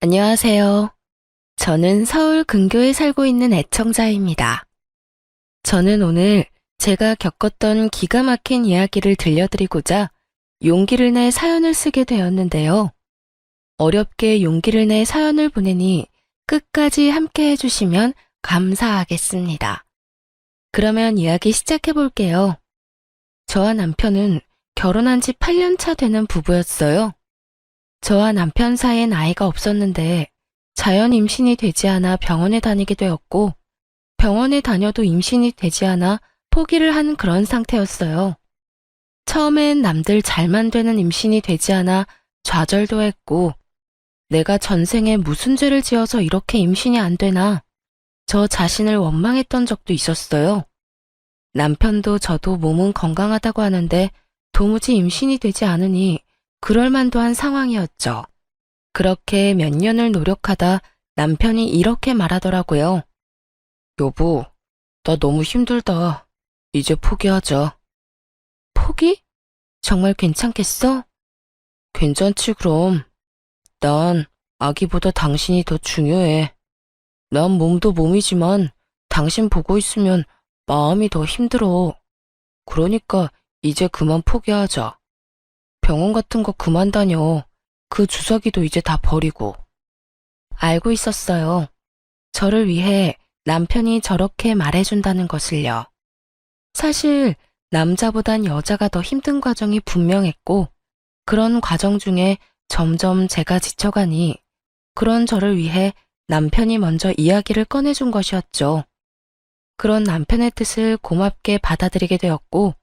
안녕하세요. 저는 서울 근교에 살고 있는 애청자입니다. 저는 오늘 제가 겪었던 기가 막힌 이야기를 들려드리고자 용기를 내 사연을 쓰게 되었는데요. 어렵게 용기를 내 사연을 보내니 끝까지 함께 해주시면 감사하겠습니다. 그러면 이야기 시작해 볼게요. 저와 남편은 결혼한 지 8년 차 되는 부부였어요. 저와 남편 사이엔 아이가 없었는데 자연 임신이 되지 않아 병원에 다니게 되었고 병원에 다녀도 임신이 되지 않아 포기를 한 그런 상태였어요. 처음엔 남들 잘만 되는 임신이 되지 않아 좌절도 했고 내가 전생에 무슨 죄를 지어서 이렇게 임신이 안 되나 저 자신을 원망했던 적도 있었어요. 남편도 저도 몸은 건강하다고 하는데 도무지 임신이 되지 않으니 그럴 만도 한 상황이었죠. 그렇게 몇 년을 노력하다 남편이 이렇게 말하더라고요. 여보, 나 너무 힘들다. 이제 포기하자. 포기? 정말 괜찮겠어? 괜찮지 그럼. 난 아기보다 당신이 더 중요해. 난 몸도 몸이지만 당신 보고 있으면 마음이 더 힘들어. 그러니까 이제 그만 포기하자. 병원 같은 거 그만 다녀. 그 주사기도 이제 다 버리고. 알고 있었어요. 저를 위해 남편이 저렇게 말해준다는 것을요. 사실 남자보단 여자가 더 힘든 과정이 분명했고 그런 과정 중에 점점 제가 지쳐가니 그런 저를 위해 남편이 먼저 이야기를 꺼내준 것이었죠. 그런 남편의 뜻을 고맙게 받아들이게 되었고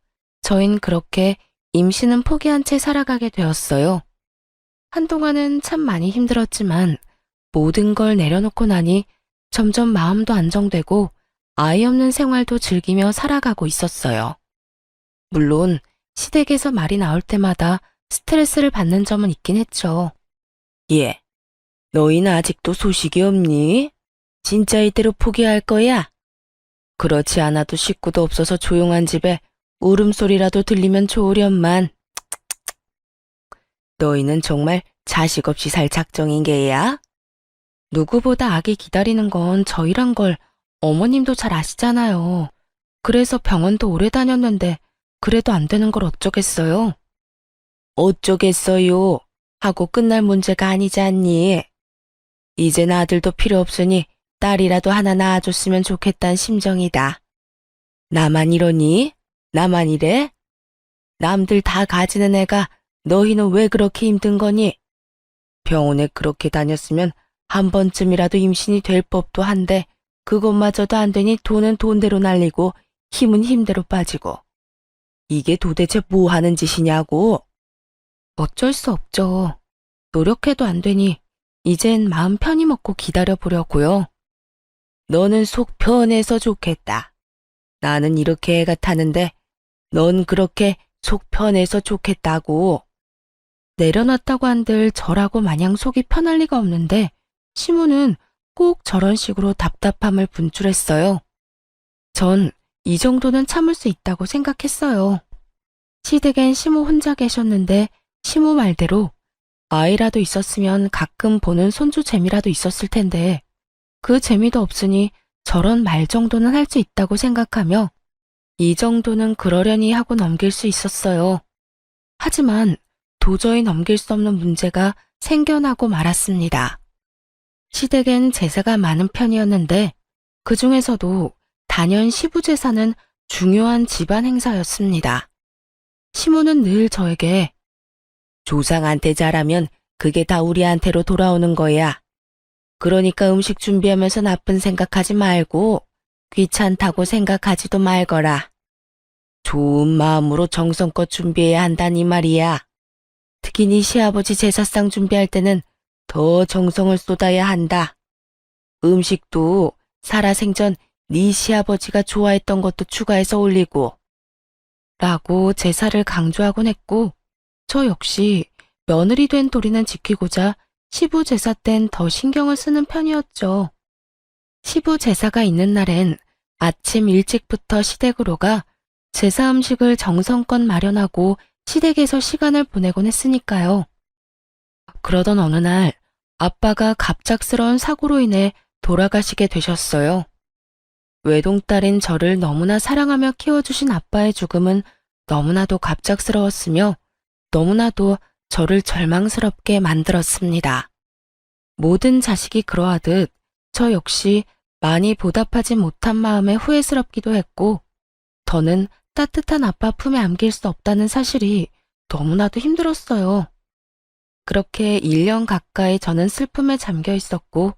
저흰 그렇게 임신은 포기한 채 살아가게 되었어요. 한동안은 참 많이 힘들었지만 모든 걸 내려놓고 나니 점점 마음도 안정되고 아이 없는 생활도 즐기며 살아가고 있었어요. 물론 시댁에서 말이 나올 때마다 스트레스를 받는 점은 있긴 했죠. 예, 너희는 아직도 소식이 없니? 진짜 이대로 포기할 거야? 그렇지 않아도 식구도 없어서 조용한 집에 울음소리라도 들리면 좋으련만. 너희는 정말 자식 없이 살 작정인 게야? 누구보다 아기 기다리는 건 저희란 걸 어머님도 잘 아시잖아요. 그래서 병원도 오래 다녔는데 그래도 안 되는 걸 어쩌겠어요? 어쩌겠어요? 하고 끝날 문제가 아니지 않니? 이젠 아들도 필요 없으니 딸이라도 하나 낳아줬으면 좋겠단 심정이다. 나만 이러니? 나만 이래? 남들 다 가지는 애가 너희는 왜 그렇게 힘든 거니? 병원에 그렇게 다녔으면 한 번쯤이라도 임신이 될 법도 한데 그것마저도 안 되니 돈은 돈대로 날리고 힘은 힘대로 빠지고. 이게 도대체 뭐 하는 짓이냐고? 어쩔 수 없죠. 노력해도 안 되니 이젠 마음 편히 먹고 기다려보려고요. 너는 속 편해서 좋겠다. 나는 이렇게 애가 타는데 넌 그렇게 속 편해서 좋겠다고. 내려놨다고 한들 저라고 마냥 속이 편할 리가 없는데 시무는 꼭 저런 식으로 답답함을 분출했어요. 전 이 정도는 참을 수 있다고 생각했어요. 시댁엔 시무 혼자 계셨는데 시무 말대로 아이라도 있었으면 가끔 보는 손주 재미라도 있었을 텐데 그 재미도 없으니 저런 말 정도는 할 수 있다고 생각하며 이 정도는 그러려니 하고 넘길 수 있었어요. 하지만 도저히 넘길 수 없는 문제가 생겨나고 말았습니다. 시댁엔 제사가 많은 편이었는데 그 중에서도 단연 시부제사는 중요한 집안 행사였습니다. 시모는 늘 저에게 조상한테 잘하면 그게 다 우리한테로 돌아오는 거야. 그러니까 음식 준비하면서 나쁜 생각하지 말고 귀찮다고 생각하지도 말거라. 좋은 마음으로 정성껏 준비해야 한다니 말이야. 특히 네 시아버지 제사상 준비할 때는 더 정성을 쏟아야 한다. 음식도 살아생전 네 시아버지가 좋아했던 것도 추가해서 올리고 라고 제사를 강조하곤 했고 저 역시 며느리 된 도리는 지키고자 시부 제사 땐 더 신경을 쓰는 편이었죠. 시부 제사가 있는 날엔 아침 일찍부터 시댁으로 가 제사 음식을 정성껏 마련하고 시댁에서 시간을 보내곤 했으니까요. 그러던 어느 날 아빠가 갑작스러운 사고로 인해 돌아가시게 되셨어요. 외동딸인 저를 너무나 사랑하며 키워주신 아빠의 죽음은 너무나도 갑작스러웠으며 너무나도 저를 절망스럽게 만들었습니다. 모든 자식이 그러하듯 저 역시 많이 보답하지 못한 마음에 후회스럽기도 했고 더는 따뜻한 아빠 품에 안길 수 없다는 사실이 너무나도 힘들었어요. 그렇게 1년 가까이 저는 슬픔에 잠겨 있었고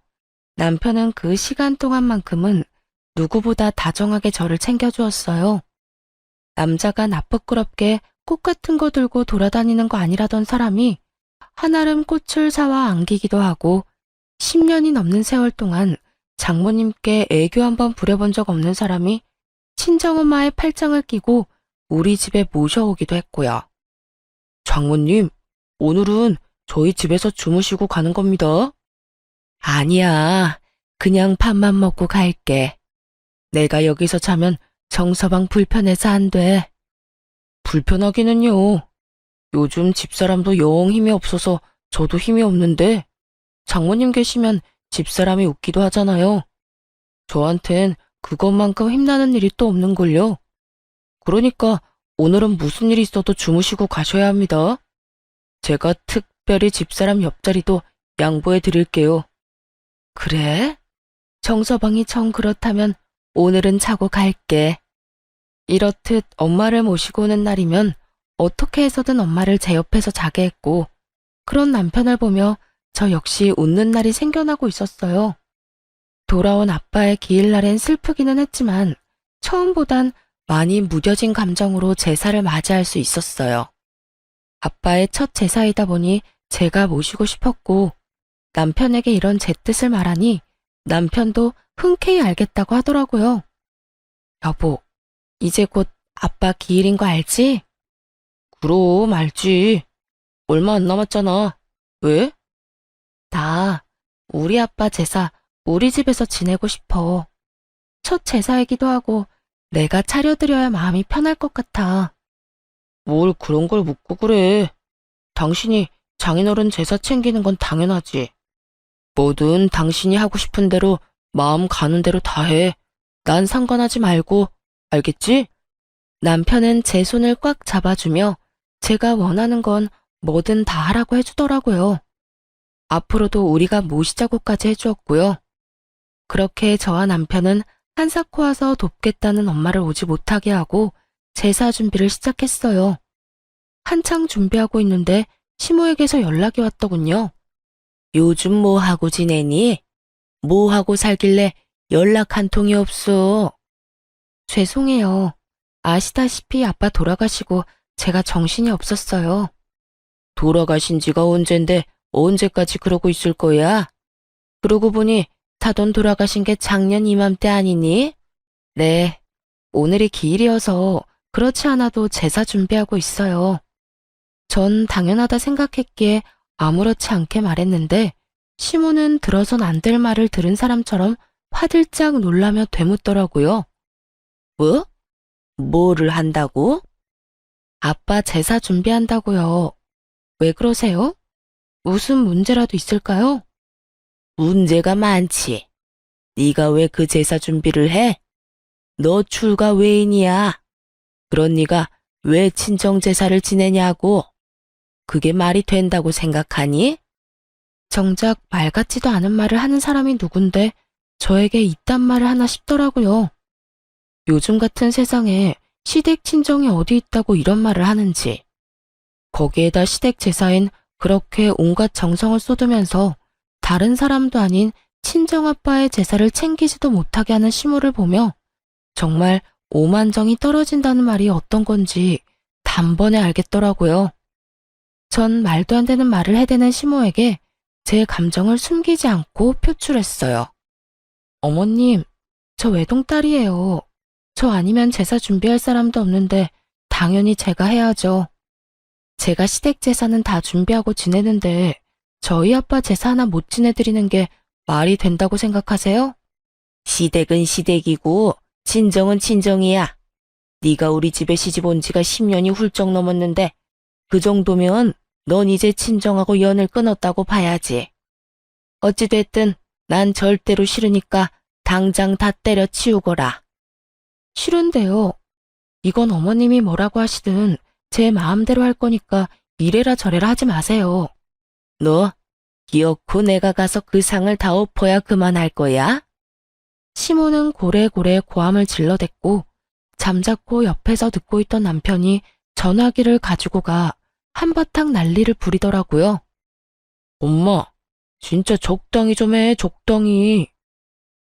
남편은 그 시간 동안만큼은 누구보다 다정하게 저를 챙겨주었어요. 남자가 나쁘끄럽게 꽃 같은 거 들고 돌아다니는 거 아니라던 사람이 한아름 꽃을 사와 안기기도 하고 10년이 넘는 세월 동안 장모님께 애교 한번 부려본 적 없는 사람이 친정엄마의 팔짱을 끼고 우리 집에 모셔오기도 했고요. 장모님, 오늘은 저희 집에서 주무시고 가는 겁니다. 아니야, 그냥 밥만 먹고 갈게. 내가 여기서 자면 정서방 불편해서 안 돼. 불편하기는요. 요즘 집사람도 영 힘이 없어서 저도 힘이 없는데 장모님 계시면 집사람이 웃기도 하잖아요. 저한텐 그것만큼 힘나는 일이 또 없는걸요. 그러니까 오늘은 무슨 일이 있어도 주무시고 가셔야 합니다. 제가 특별히 집사람 옆자리도 양보해 드릴게요. 그래? 정서방이 정 그렇다면 오늘은 자고 갈게. 이렇듯 엄마를 모시고 오는 날이면 어떻게 해서든 엄마를 제 옆에서 자게 했고 그런 남편을 보며 저 역시 웃는 날이 생겨나고 있었어요. 돌아온 아빠의 기일날엔 슬프기는 했지만 처음보단 많이 무뎌진 감정으로 제사를 맞이할 수 있었어요. 아빠의 첫 제사이다 보니 제가 모시고 싶었고 남편에게 이런 제 뜻을 말하니 남편도 흔쾌히 알겠다고 하더라고요. 여보, 이제 곧 아빠 기일인 거 알지? 그럼 알지. 얼마 안 남았잖아. 왜? 나 우리 아빠 제사 우리 집에서 지내고 싶어. 첫 제사이기도 하고 내가 차려드려야 마음이 편할 것 같아. 뭘 그런 걸 묻고 그래. 당신이 장인어른 제사 챙기는 건 당연하지. 뭐든 당신이 하고 싶은 대로 마음 가는 대로 다 해. 난 상관하지 말고, 알겠지? 남편은 제 손을 꽉 잡아주며 제가 원하는 건 뭐든 다 하라고 해주더라고요. 앞으로도 우리가 모시자고까지 해주었고요. 그렇게 저와 남편은 한사코 와서 돕겠다는 엄마를 오지 못하게 하고 제사 준비를 시작했어요. 한창 준비하고 있는데 시모에게서 연락이 왔더군요. 요즘 뭐 하고 지내니? 뭐 하고 살길래 연락 한 통이 없어? 죄송해요. 아시다시피 아빠 돌아가시고 제가 정신이 없었어요. 돌아가신 지가 언젠데 언제까지 그러고 있을 거야? 그러고 보니 사돈 돌아가신 게 작년 이맘때 아니니? 네, 오늘이 기일이어서 그렇지 않아도 제사 준비하고 있어요. 전 당연하다 생각했기에 아무렇지 않게 말했는데 시모는 들어선 안 될 말을 들은 사람처럼 화들짝 놀라며 되묻더라고요. 뭐? 뭐를 한다고? 아빠 제사 준비한다고요. 왜 그러세요? 무슨 문제라도 있을까요? 문제가 많지. 네가 왜 그 제사 준비를 해? 너 출가 외인이야. 그런 네가 왜 친정 제사를 지내냐고. 그게 말이 된다고 생각하니? 정작 말 같지도 않은 말을 하는 사람이 누군데 저에게 이딴 말을 하나 싶더라고요. 요즘 같은 세상에 시댁 친정이 어디 있다고 이런 말을 하는지. 거기에다 시댁 제사엔 그렇게 온갖 정성을 쏟으면서 다른 사람도 아닌 친정아빠의 제사를 챙기지도 못하게 하는 시모를 보며 정말 오만정이 떨어진다는 말이 어떤 건지 단번에 알겠더라고요. 전 말도 안 되는 말을 해대는 시모에게 제 감정을 숨기지 않고 표출했어요. 어머님, 저 외동딸이에요. 저 아니면 제사 준비할 사람도 없는데 당연히 제가 해야죠. 제가 시댁 제사는 다 준비하고 지내는데 저희 아빠 제사 하나 못 지내드리는 게 말이 된다고 생각하세요? 시댁은 시댁이고 친정은 친정이야. 네가 우리 집에 시집 온 지가 10년이 훌쩍 넘었는데 그 정도면 넌 이제 친정하고 연을 끊었다고 봐야지. 어찌됐든 난 절대로 싫으니까 당장 다 때려치우거라. 싫은데요. 이건 어머님이 뭐라고 하시든 제 마음대로 할 거니까 이래라 저래라 하지 마세요. 너 기어코 내가 가서 그 상을 다 엎어야 그만할 거야? 시모는 고래고래 고함을 질러댔고 잠자코 옆에서 듣고 있던 남편이 전화기를 가지고 가 한바탕 난리를 부리더라고요. 엄마, 진짜 적당히 좀 해, 적당히.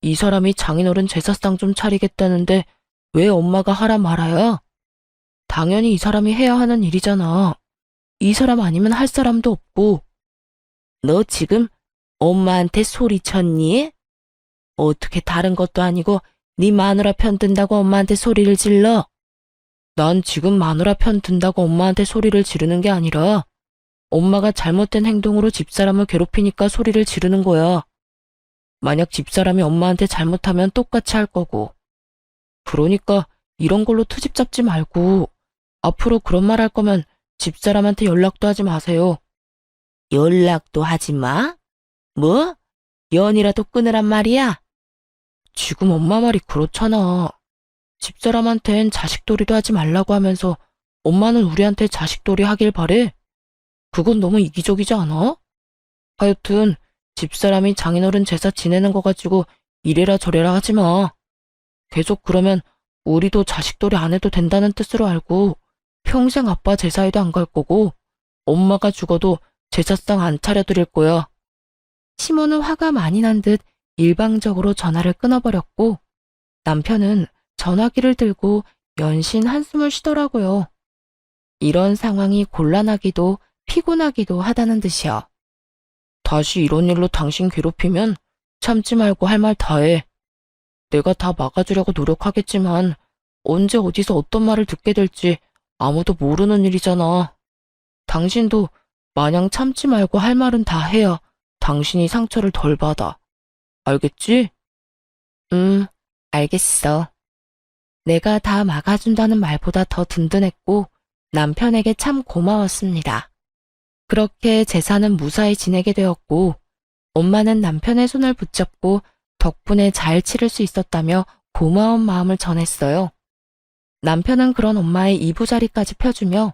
이 사람이 장인어른 제사상 좀 차리겠다는데 왜 엄마가 하라 말아야? 당연히 이 사람이 해야 하는 일이잖아. 이 사람 아니면 할 사람도 없고. 너 지금 엄마한테 소리쳤니? 어떻게 다른 것도 아니고 네 마누라 편 든다고 엄마한테 소리를 질러? 난 지금 마누라 편 든다고 엄마한테 소리를 지르는 게 아니라 엄마가 잘못된 행동으로 집사람을 괴롭히니까 소리를 지르는 거야. 만약 집사람이 엄마한테 잘못하면 똑같이 할 거고. 그러니까 이런 걸로 트집 잡지 말고 앞으로 그런 말 할 거면 집사람한테 연락도 하지 마세요. 연락도 하지 마? 뭐? 연이라도 끊으란 말이야? 지금 엄마 말이 그렇잖아. 집사람한텐 자식돌이도 하지 말라고 하면서 엄마는 우리한테 자식돌이 하길 바래? 그건 너무 이기적이지 않아? 하여튼 집사람이 장인어른 제사 지내는 거 가지고 이래라 저래라 하지 마. 계속 그러면 우리도 자식돌이 안 해도 된다는 뜻으로 알고 평생 아빠 제사에도 안 갈 거고 엄마가 죽어도 제사상 안 차려드릴 거야. 시모는 화가 많이 난 듯 일방적으로 전화를 끊어버렸고 남편은 전화기를 들고 연신 한숨을 쉬더라고요. 이런 상황이 곤란하기도 피곤하기도 하다는 듯이요. 다시 이런 일로 당신 괴롭히면 참지 말고 할 말 다 해. 내가 다 막아주려고 노력하겠지만 언제 어디서 어떤 말을 듣게 될지 아무도 모르는 일이잖아. 당신도 마냥 참지 말고 할 말은 다 해야 당신이 상처를 덜 받아. 알겠지? 알겠어. 내가 다 막아준다는 말보다 더 든든했고 남편에게 참 고마웠습니다. 그렇게 제사는 무사히 지내게 되었고 엄마는 남편의 손을 붙잡고 덕분에 잘 치를 수 있었다며 고마운 마음을 전했어요. 남편은 그런 엄마의 이부자리까지 펴주며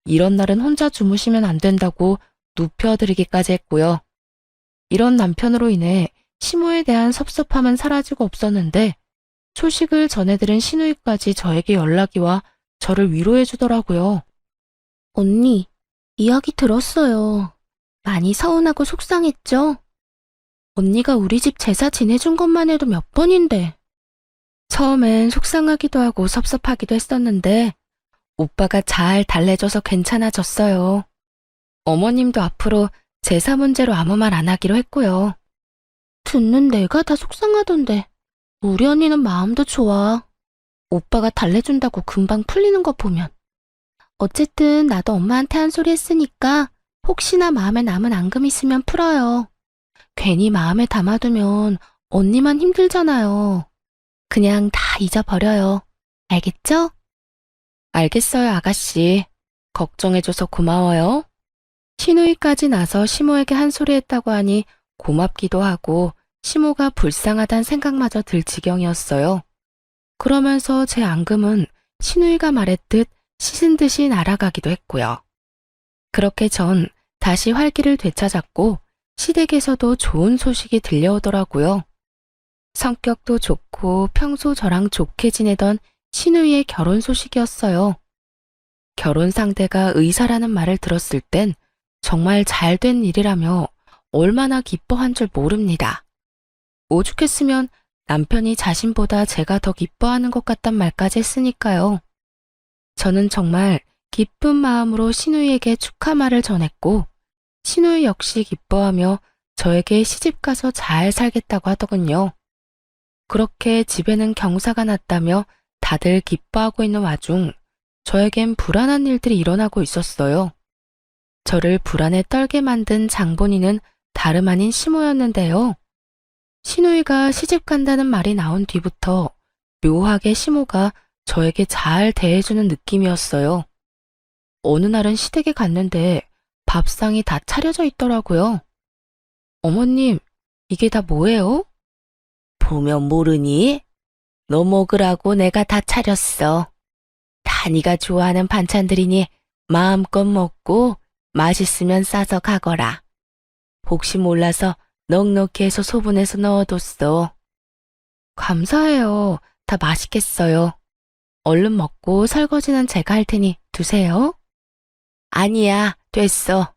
이런 날은 혼자 주무시면 안 된다고 눕혀드리기까지 했고요. 이런 남편으로 인해 시모에 대한 섭섭함은 사라지고 없었는데 소식을 전해들은 시누이까지 저에게 연락이 와 저를 위로해 주더라고요. 언니, 이야기 들었어요. 많이 서운하고 속상했죠? 언니가 우리 집 제사 지내준 것만 해도 몇 번인데. 처음엔 속상하기도 하고 섭섭하기도 했었는데 오빠가 잘 달래줘서 괜찮아졌어요. 어머님도 앞으로 제사 문제로 아무 말 안 하기로 했고요. 듣는 내가 다 속상하던데 우리 언니는 마음도 좋아. 오빠가 달래준다고 금방 풀리는 거 보면. 어쨌든 나도 엄마한테 한 소리 했으니까 혹시나 마음에 남은 앙금 있으면 풀어요. 괜히 마음에 담아두면 언니만 힘들잖아요. 그냥 다 잊어버려요. 알겠죠? 알겠어요, 아가씨. 걱정해줘서 고마워요. 시누이까지 나서 시모에게 한 소리 했다고 하니 고맙기도 하고 시모가 불쌍하단 생각마저 들 지경이었어요. 그러면서 제 앙금은 시누이가 말했듯 씻은 듯이 날아가기도 했고요. 그렇게 전 다시 활기를 되찾았고 시댁에서도 좋은 소식이 들려오더라고요. 성격도 좋고 평소 저랑 좋게 지내던 시누이의 결혼 소식이었어요. 결혼 상대가 의사라는 말을 들었을 땐 정말 잘된 일이라며 얼마나 기뻐한 줄 모릅니다. 오죽했으면 남편이 자신보다 제가 더 기뻐하는 것 같단 말까지 했으니까요. 저는 정말 기쁜 마음으로 시누이에게 축하 말을 전했고 시누이 역시 기뻐하며 저에게 시집가서 잘 살겠다고 하더군요. 그렇게 집에는 경사가 났다며 다들 기뻐하고 있는 와중 저에겐 불안한 일들이 일어나고 있었어요. 저를 불안에 떨게 만든 장본인은 다름 아닌 시모였는데요. 시누이가 시집 간다는 말이 나온 뒤부터 묘하게 시모가 저에게 잘 대해주는 느낌이었어요. 어느 날은 시댁에 갔는데 밥상이 다 차려져 있더라고요. 어머님, 이게 다 뭐예요? 보면 모르니? 너 먹으라고 내가 다 차렸어. 다 네가 좋아하는 반찬들이니 마음껏 먹고 맛있으면 싸서 가거라. 혹시 몰라서 넉넉히 해서 소분해서 넣어뒀어. 감사해요. 다 맛있겠어요. 얼른 먹고 설거지는 제가 할 테니 두세요. 아니야, 됐어.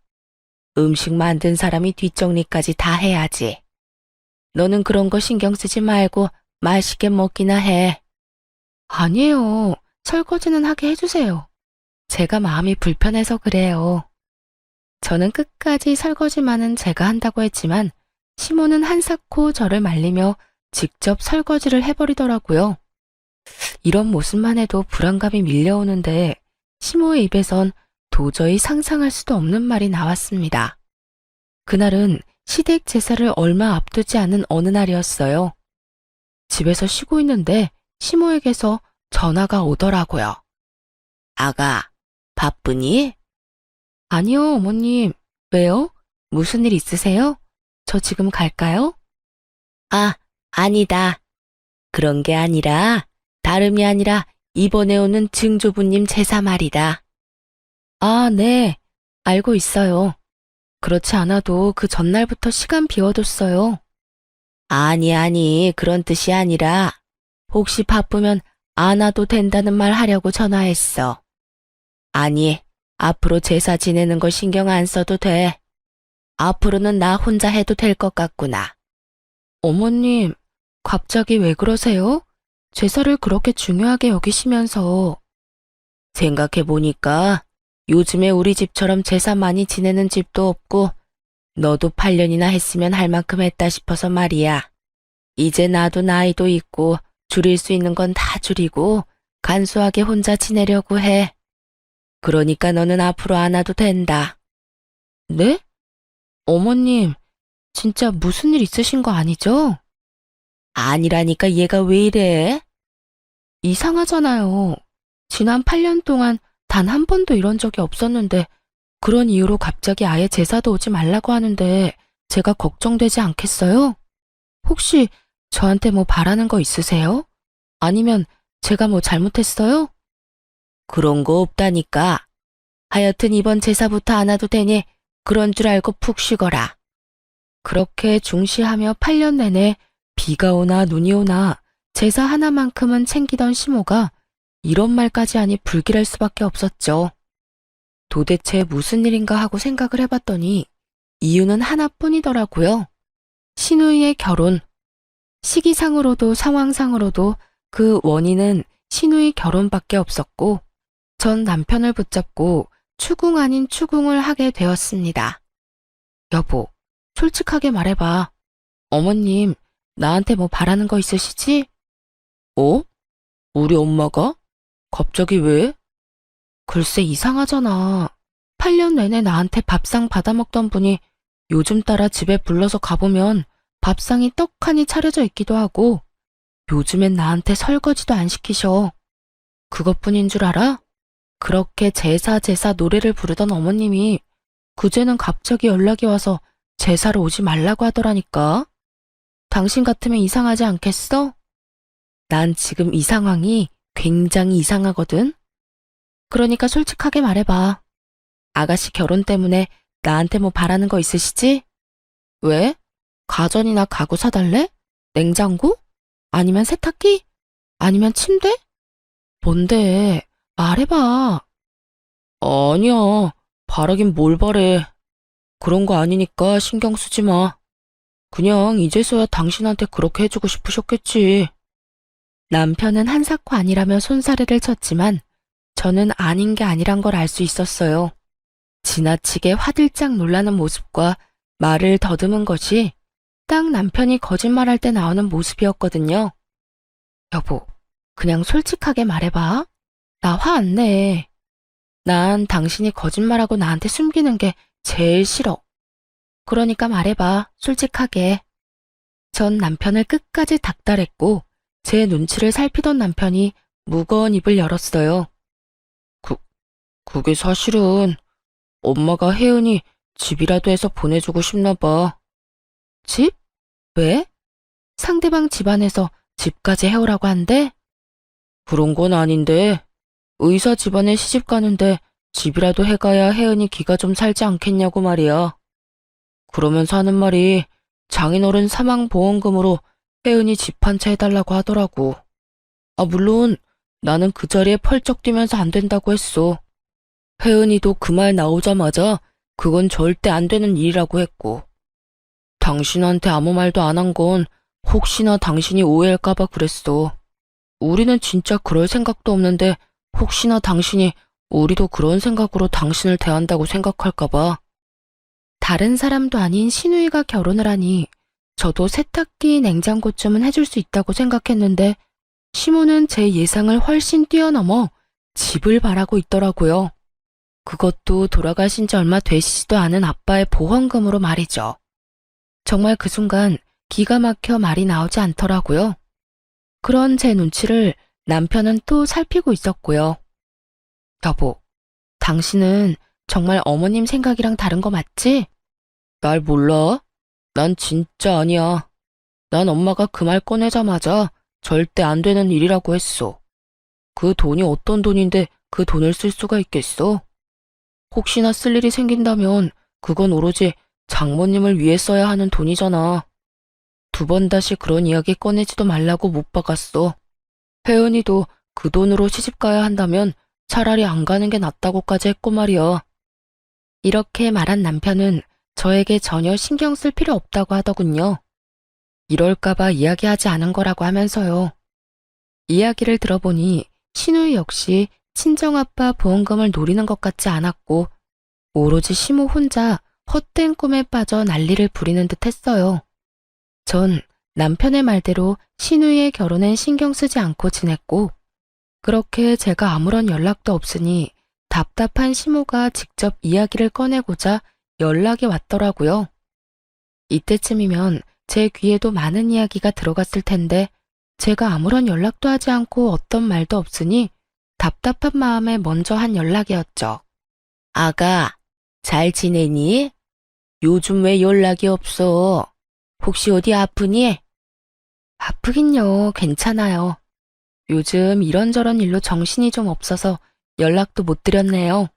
음식 만든 사람이 뒷정리까지 다 해야지. 너는 그런 거 신경 쓰지 말고 맛있게 먹기나 해. 아니에요. 설거지는 하게 해주세요. 제가 마음이 불편해서 그래요. 저는 끝까지 설거지만은 제가 한다고 했지만 시모는 한사코 저를 말리며 직접 설거지를 해버리더라고요. 이런 모습만 해도 불안감이 밀려오는데 시모의 입에선 도저히 상상할 수도 없는 말이 나왔습니다. 그날은 시댁 제사를 얼마 앞두지 않은 어느 날이었어요. 집에서 쉬고 있는데 시모에게서 전화가 오더라고요. 아가, 바쁘니? 아니요, 어머님. 왜요? 무슨 일 있으세요? 저 지금 갈까요? 아, 아니다. 그런 게 아니라 다름이 아니라 이번에 오는 증조부님 제사 말이다. 아, 네. 알고 있어요. 그렇지 않아도 그 전날부터 시간 비워뒀어요. 아니, 그런 뜻이 아니라 혹시 바쁘면 안 와도 된다는 말 하려고 전화했어. 아니, 앞으로 제사 지내는 거 신경 안 써도 돼. 앞으로는 나 혼자 해도 될 것 같구나. 어머님, 갑자기 왜 그러세요? 제사를 그렇게 중요하게 여기시면서. 생각해보니까 요즘에 우리 집처럼 제사 많이 지내는 집도 없고 너도 8년이나 했으면 할 만큼 했다 싶어서 말이야. 이제 나도 나이도 있고 줄일 수 있는 건 다 줄이고 간소하게 혼자 지내려고 해. 그러니까 너는 앞으로 안 와도 된다. 네? 어머님, 진짜 무슨 일 있으신 거 아니죠? 아니라니까 얘가 왜 이래? 이상하잖아요. 지난 8년 동안 단 한 번도 이런 적이 없었는데 그런 이유로 갑자기 아예 제사도 오지 말라고 하는데 제가 걱정되지 않겠어요? 혹시 저한테 뭐 바라는 거 있으세요? 아니면 제가 뭐 잘못했어요? 그런 거 없다니까. 하여튼 이번 제사부터 안 와도 되니 그런 줄 알고 푹 쉬거라. 그렇게 중시하며 8년 내내 비가 오나 눈이 오나 제사 하나만큼은 챙기던 시모가 이런 말까지 하니 불길할 수밖에 없었죠. 도대체 무슨 일인가 하고 생각을 해봤더니 이유는 하나뿐이더라고요. 신우이의 결혼. 시기상으로도 상황상으로도 그 원인은 신우이 결혼밖에 없었고 전 남편을 붙잡고 추궁 아닌 추궁을 하게 되었습니다. 여보, 솔직하게 말해봐. 어머님, 나한테 뭐 바라는 거 있으시지? 어? 우리 엄마가? 갑자기 왜? 글쎄 이상하잖아. 8년 내내 나한테 밥상 받아먹던 분이 요즘 따라 집에 불러서 가보면 밥상이 떡하니 차려져 있기도 하고 요즘엔 나한테 설거지도 안 시키셔. 그것뿐인 줄 알아? 그렇게 제사 노래를 부르던 어머님이 그제는 갑자기 연락이 와서 제사를 오지 말라고 하더라니까. 당신 같으면 이상하지 않겠어? 난 지금 이 상황이 굉장히 이상하거든. 그러니까 솔직하게 말해봐. 아가씨 결혼 때문에 나한테 뭐 바라는 거 있으시지? 왜? 가전이나 가구 사달래? 냉장고? 아니면 세탁기? 아니면 침대? 뭔데? 말해봐. 아니야. 바라긴 뭘 바래. 그런 거 아니니까 신경 쓰지 마. 그냥 이제서야 당신한테 그렇게 해주고 싶으셨겠지. 남편은 한사코 아니라며 손사래를 쳤지만 저는 아닌 게 아니란 걸 알 수 있었어요. 지나치게 화들짝 놀라는 모습과 말을 더듬은 것이 딱 남편이 거짓말할 때 나오는 모습이었거든요. 여보, 그냥 솔직하게 말해봐. 나 화 안 내. 난 당신이 거짓말하고 나한테 숨기는 게 제일 싫어. 그러니까 말해봐, 솔직하게. 전 남편을 끝까지 닥달했고 제 눈치를 살피던 남편이 무거운 입을 열었어요. 그게 사실은 엄마가 혜은이 집이라도 해서 보내주고 싶나 봐. 집? 왜? 상대방 집안에서 집까지 해오라고 한대? 그런 건 아닌데, 의사 집안에 시집 가는데 집이라도 해가야 혜은이 기가 좀 살지 않겠냐고 말이야. 그러면서 하는 말이 장인어른 사망보험금으로 혜은이 집 한 채 해달라고 하더라고. 물론 나는 그 자리에 펄쩍 뛰면서 안 된다고 했어. 혜은이도 그 말 나오자마자 그건 절대 안 되는 일이라고 했고. 당신한테 아무 말도 안 한 건 혹시나 당신이 오해할까봐 그랬어. 우리는 진짜 그럴 생각도 없는데 혹시나 당신이 우리도 그런 생각으로 당신을 대한다고 생각할까봐. 다른 사람도 아닌 신우이가 결혼을 하니 저도 세탁기, 냉장고쯤은 해줄 수 있다고 생각했는데 시모는 제 예상을 훨씬 뛰어넘어 집을 바라고 있더라고요. 그것도 돌아가신 지 얼마 되시지도 않은 아빠의 보험금으로 말이죠. 정말 그 순간 기가 막혀 말이 나오지 않더라고요. 그런 제 눈치를 남편은 또 살피고 있었고요. 여보, 당신은 정말 어머님 생각이랑 다른 거 맞지? 날 몰라? 난 진짜 아니야. 난 엄마가 그 말 꺼내자마자 절대 안 되는 일이라고 했어. 그 돈이 어떤 돈인데 그 돈을 쓸 수가 있겠어? 혹시나 쓸 일이 생긴다면 그건 오로지 장모님을 위해 써야 하는 돈이잖아. 두 번 다시 그런 이야기 꺼내지도 말라고 못 박았어. 혜은이도 그 돈으로 시집 가야 한다면 차라리 안 가는 게 낫다고까지 했고 말이야. 이렇게 말한 남편은 저에게 전혀 신경 쓸 필요 없다고 하더군요. 이럴까봐 이야기하지 않은 거라고 하면서요. 이야기를 들어보니 신우 역시 친정아빠 보험금을 노리는 것 같지 않았고 오로지 시모 혼자 헛된 꿈에 빠져 난리를 부리는 듯 했어요. 전 남편의 말대로 신우의 결혼엔 신경 쓰지 않고 지냈고 그렇게 제가 아무런 연락도 없으니 답답한 시모가 직접 이야기를 꺼내고자 연락이 왔더라고요. 이때쯤이면 제 귀에도 많은 이야기가 들어갔을 텐데 제가 아무런 연락도 하지 않고 어떤 말도 없으니 답답한 마음에 먼저 한 연락이었죠. 아가, 잘 지내니? 요즘 왜 연락이 없어? 혹시 어디 아프니? 아프긴요, 괜찮아요. 요즘 이런저런 일로 정신이 좀 없어서 연락도 못 드렸네요.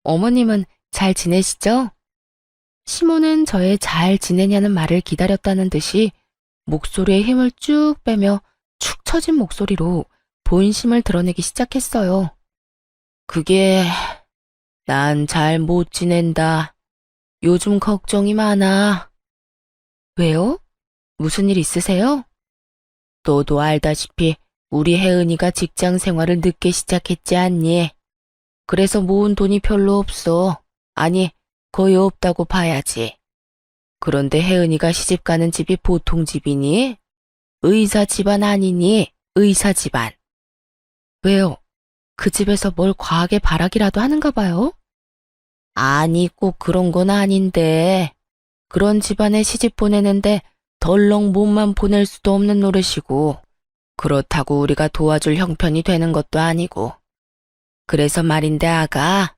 어머님은 잘 지내시죠? 시모는 저의 잘 지내냐는 말을 기다렸다는 듯이 목소리에 힘을 쭉 빼며 축 처진 목소리로 본심을 드러내기 시작했어요. 그게 난 잘 못 지낸다. 요즘 걱정이 많아. 왜요? 무슨 일 있으세요? 너도 알다시피 우리 혜은이가 직장 생활을 늦게 시작했지 않니? 그래서 모은 돈이 별로 없어. 아니, 거의 없다고 봐야지. 그런데 혜은이가 시집가는 집이 보통 집이니? 의사 집안 아니니? 의사 집안. 왜요? 그 집에서 뭘 과하게 바라기라도 하는가 봐요? 아니, 꼭 그런 건 아닌데. 그런 집안에 시집 보내는데 덜렁 몸만 보낼 수도 없는 노릇이고 그렇다고 우리가 도와줄 형편이 되는 것도 아니고. 그래서 말인데 아가,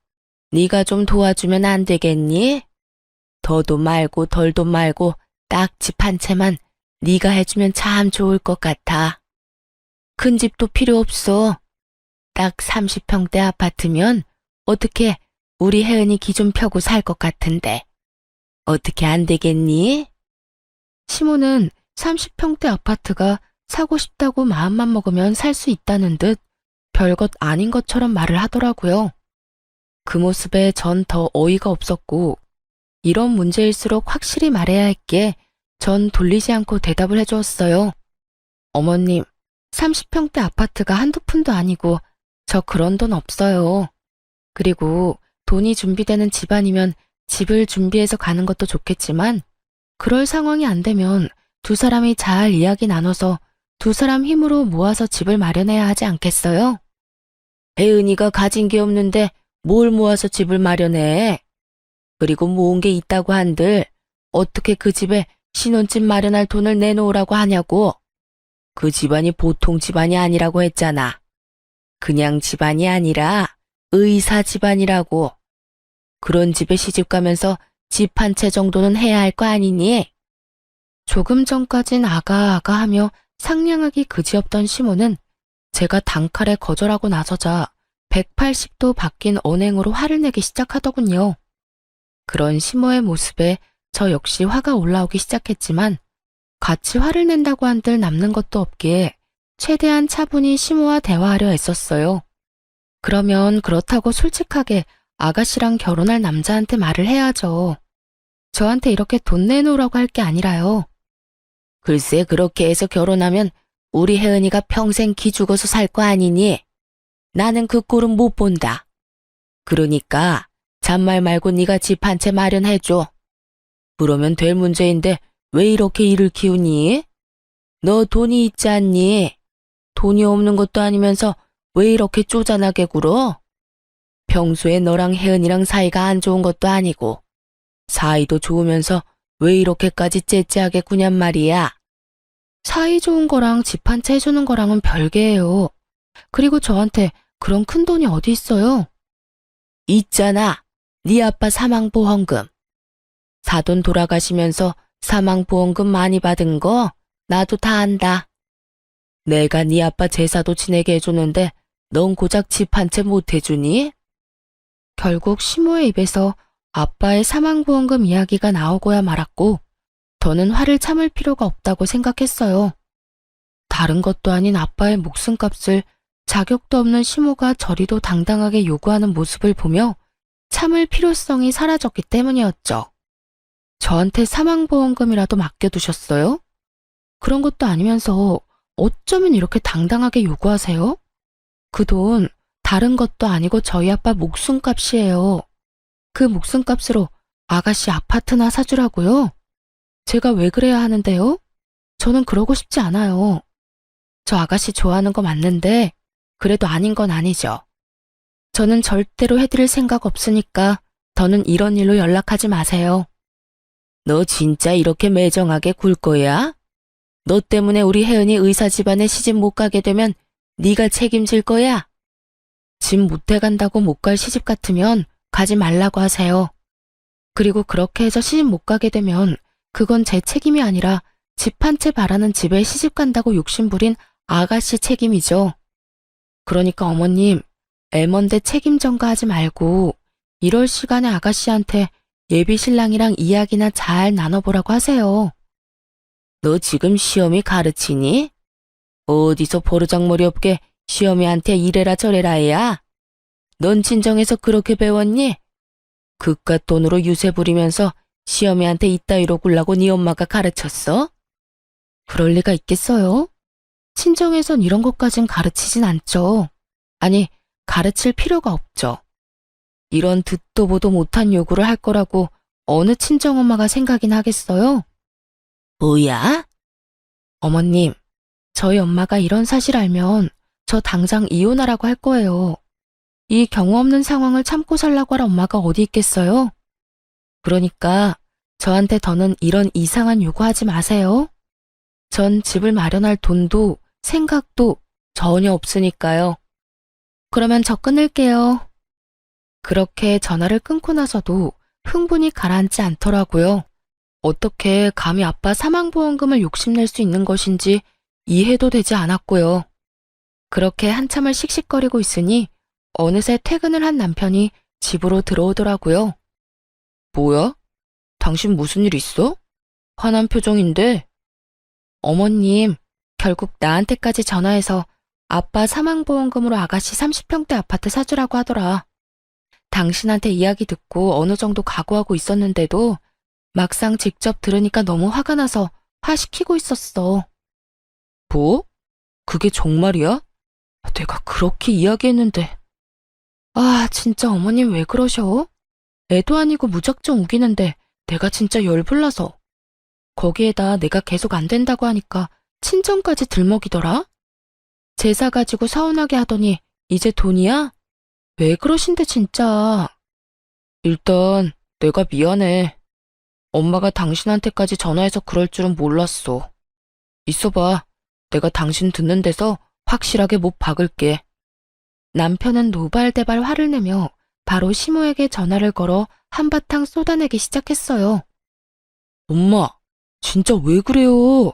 네가 좀 도와주면 안 되겠니? 더도 말고 덜도 말고 딱 집 한 채만 네가 해주면 참 좋을 것 같아. 큰 집도 필요 없어. 딱 30평대 아파트면 어떻게 우리 혜은이 기 좀 펴고 살 것 같은데. 어떻게 안 되겠니? 시모는 30평대 아파트가 사고 싶다고 마음만 먹으면 살 수 있다는 듯 별것 아닌 것처럼 말을 하더라고요. 그 모습에 전 더 어이가 없었고 이런 문제일수록 확실히 말해야 했기에 전 돌리지 않고 대답을 해주었어요. 어머님, 30평대 아파트가 한두 푼도 아니고 저 그런 돈 없어요. 그리고 돈이 준비되는 집안이면 집을 준비해서 가는 것도 좋겠지만 그럴 상황이 안 되면 두 사람이 잘 이야기 나눠서 두 사람 힘으로 모아서 집을 마련해야 하지 않겠어요? 혜은이가 가진 게 없는데 뭘 모아서 집을 마련해? 그리고 모은 게 있다고 한들 어떻게 그 집에 신혼집 마련할 돈을 내놓으라고 하냐고. 그 집안이 보통 집안이 아니라고 했잖아. 그냥 집안이 아니라 의사 집안이라고. 그런 집에 시집 가면서 집 한 채 정도는 해야 할 거 아니니? 조금 전까진 아가 하며 상냥하기 그지없던 시모는 제가 단칼에 거절하고 나서자 180도 바뀐 언행으로 화를 내기 시작하더군요. 그런 시모의 모습에 저 역시 화가 올라오기 시작했지만 같이 화를 낸다고 한들 남는 것도 없기에 최대한 차분히 시모와 대화하려 애썼어요. 그러면 그렇다고 솔직하게 아가씨랑 결혼할 남자한테 말을 해야죠. 저한테 이렇게 돈 내놓으라고 할 게 아니라요. 글쎄 그렇게 해서 결혼하면 우리 혜은이가 평생 기죽어서 살 거 아니니? 나는 그 꼴은 못 본다. 그러니까 잔말 말고 네가 집 한 채 마련해줘. 그러면 될 문제인데 왜 이렇게 일을 키우니? 너 돈이 있지 않니? 돈이 없는 것도 아니면서 왜 이렇게 쪼잔하게 굴어? 평소에 너랑 혜은이랑 사이가 안 좋은 것도 아니고 사이도 좋으면서 왜 이렇게까지 째째하게 구냔 말이야. 사이 좋은 거랑 집 한 채 해주는 거랑은 별개예요. 그리고 저한테 그런 큰 돈이 어디 있어요? 있잖아. 네 아빠 사망보험금. 사돈 돌아가시면서 사망보험금 많이 받은 거 나도 다 안다. 내가 네 아빠 제사도 지내게 해주는데 넌 고작 집 한 채 못 해주니? 결국 시모의 입에서 아빠의 사망보험금 이야기가 나오고야 말았고 더는 화를 참을 필요가 없다고 생각했어요. 다른 것도 아닌 아빠의 목숨값을 자격도 없는 시모가 저리도 당당하게 요구하는 모습을 보며 참을 필요성이 사라졌기 때문이었죠. 저한테 사망보험금이라도 맡겨두셨어요? 그런 것도 아니면서 어쩌면 이렇게 당당하게 요구하세요? 그 돈 다른 것도 아니고 저희 아빠 목숨값이에요. 그 목숨값으로 아가씨 아파트나 사주라고요? 제가 왜 그래야 하는데요? 저는 그러고 싶지 않아요. 저 아가씨 좋아하는 거 맞는데 그래도 아닌 건 아니죠. 저는 절대로 해드릴 생각 없으니까 더는 이런 일로 연락하지 마세요. 너 진짜 이렇게 매정하게 굴 거야? 너 때문에 우리 혜은이 의사 집안에 시집 못 가게 되면 네가 책임질 거야? 집 못 해간다고 못 갈 시집 같으면 가지 말라고 하세요. 그리고 그렇게 해서 시집 못 가게 되면 그건 제 책임이 아니라 집 한 채 바라는 집에 시집 간다고 욕심부린 아가씨 책임이죠. 그러니까 어머님, 애먼데 책임 전가하지 말고 이럴 시간에 아가씨한테 예비 신랑이랑 이야기나 잘 나눠보라고 하세요. 너 지금 시험이 가르치니? 어디서 버르장머리 없게 시어미한테 이래라 저래라 해야? 넌 친정에서 그렇게 배웠니? 그깟 돈으로 유세 부리면서 시어미한테 이따위로 굴라고 네 엄마가 가르쳤어? 그럴 리가 있겠어요? 친정에선 이런 것까진 가르치진 않죠. 아니, 가르칠 필요가 없죠. 이런 듣도 보도 못한 요구를 할 거라고 어느 친정엄마가 생각이나 하겠어요? 뭐야? 어머님, 저희 엄마가 이런 사실 알면 저 당장 이혼하라고 할 거예요. 이 경우 없는 상황을 참고 살라고 할 엄마가 어디 있겠어요? 그러니까 저한테 더는 이런 이상한 요구하지 마세요. 전 집을 마련할 돈도 생각도 전혀 없으니까요. 그러면 저 끊을게요. 그렇게 전화를 끊고 나서도 흥분이 가라앉지 않더라고요. 어떻게 감히 아빠 사망보험금을 욕심낼 수 있는 것인지 이해도 되지 않았고요. 그렇게 한참을 씩씩거리고 있으니 어느새 퇴근을 한 남편이 집으로 들어오더라고요. 뭐야? 당신 무슨 일 있어? 화난 표정인데. 어머님, 결국 나한테까지 전화해서 아빠 사망보험금으로 아가씨 30평대 아파트 사주라고 하더라. 당신한테 이야기 듣고 어느 정도 각오하고 있었는데도 막상 직접 들으니까 너무 화가 나서 화시키고 있었어. 뭐? 그게 정말이야? 내가 그렇게 이야기했는데. 아, 진짜 어머님 왜 그러셔? 애도 아니고 무작정 우기는데 내가 진짜 열불나서. 거기에다 내가 계속 안 된다고 하니까 친정까지 들먹이더라? 제사 가지고 서운하게 하더니 이제 돈이야? 왜 그러신데 진짜. 일단 내가 미안해. 엄마가 당신한테까지 전화해서 그럴 줄은 몰랐어. 있어봐. 내가 당신 듣는 데서 확실하게 못 박을게. 남편은 노발대발 화를 내며 바로 시모에게 전화를 걸어 한바탕 쏟아내기 시작했어요. 엄마, 진짜 왜 그래요?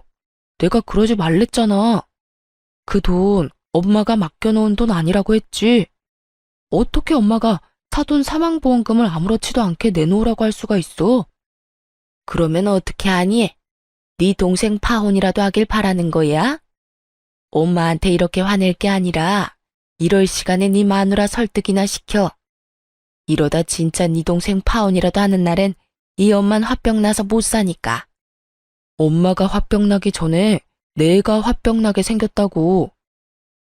내가 그러지 말랬잖아. 그 돈 엄마가 맡겨놓은 돈 아니라고 했지. 어떻게 엄마가 사돈 사망보험금을 아무렇지도 않게 내놓으라고 할 수가 있어? 그러면 어떻게 하니? 네 동생 파혼이라도 하길 바라는 거야? 엄마한테 이렇게 화낼 게 아니라 이럴 시간에 네 마누라 설득이나 시켜. 이러다 진짜 네 동생 파혼이라도 하는 날엔 이 엄만 화병 나서 못 사니까. 엄마가 화병 나기 전에 내가 화병 나게 생겼다고.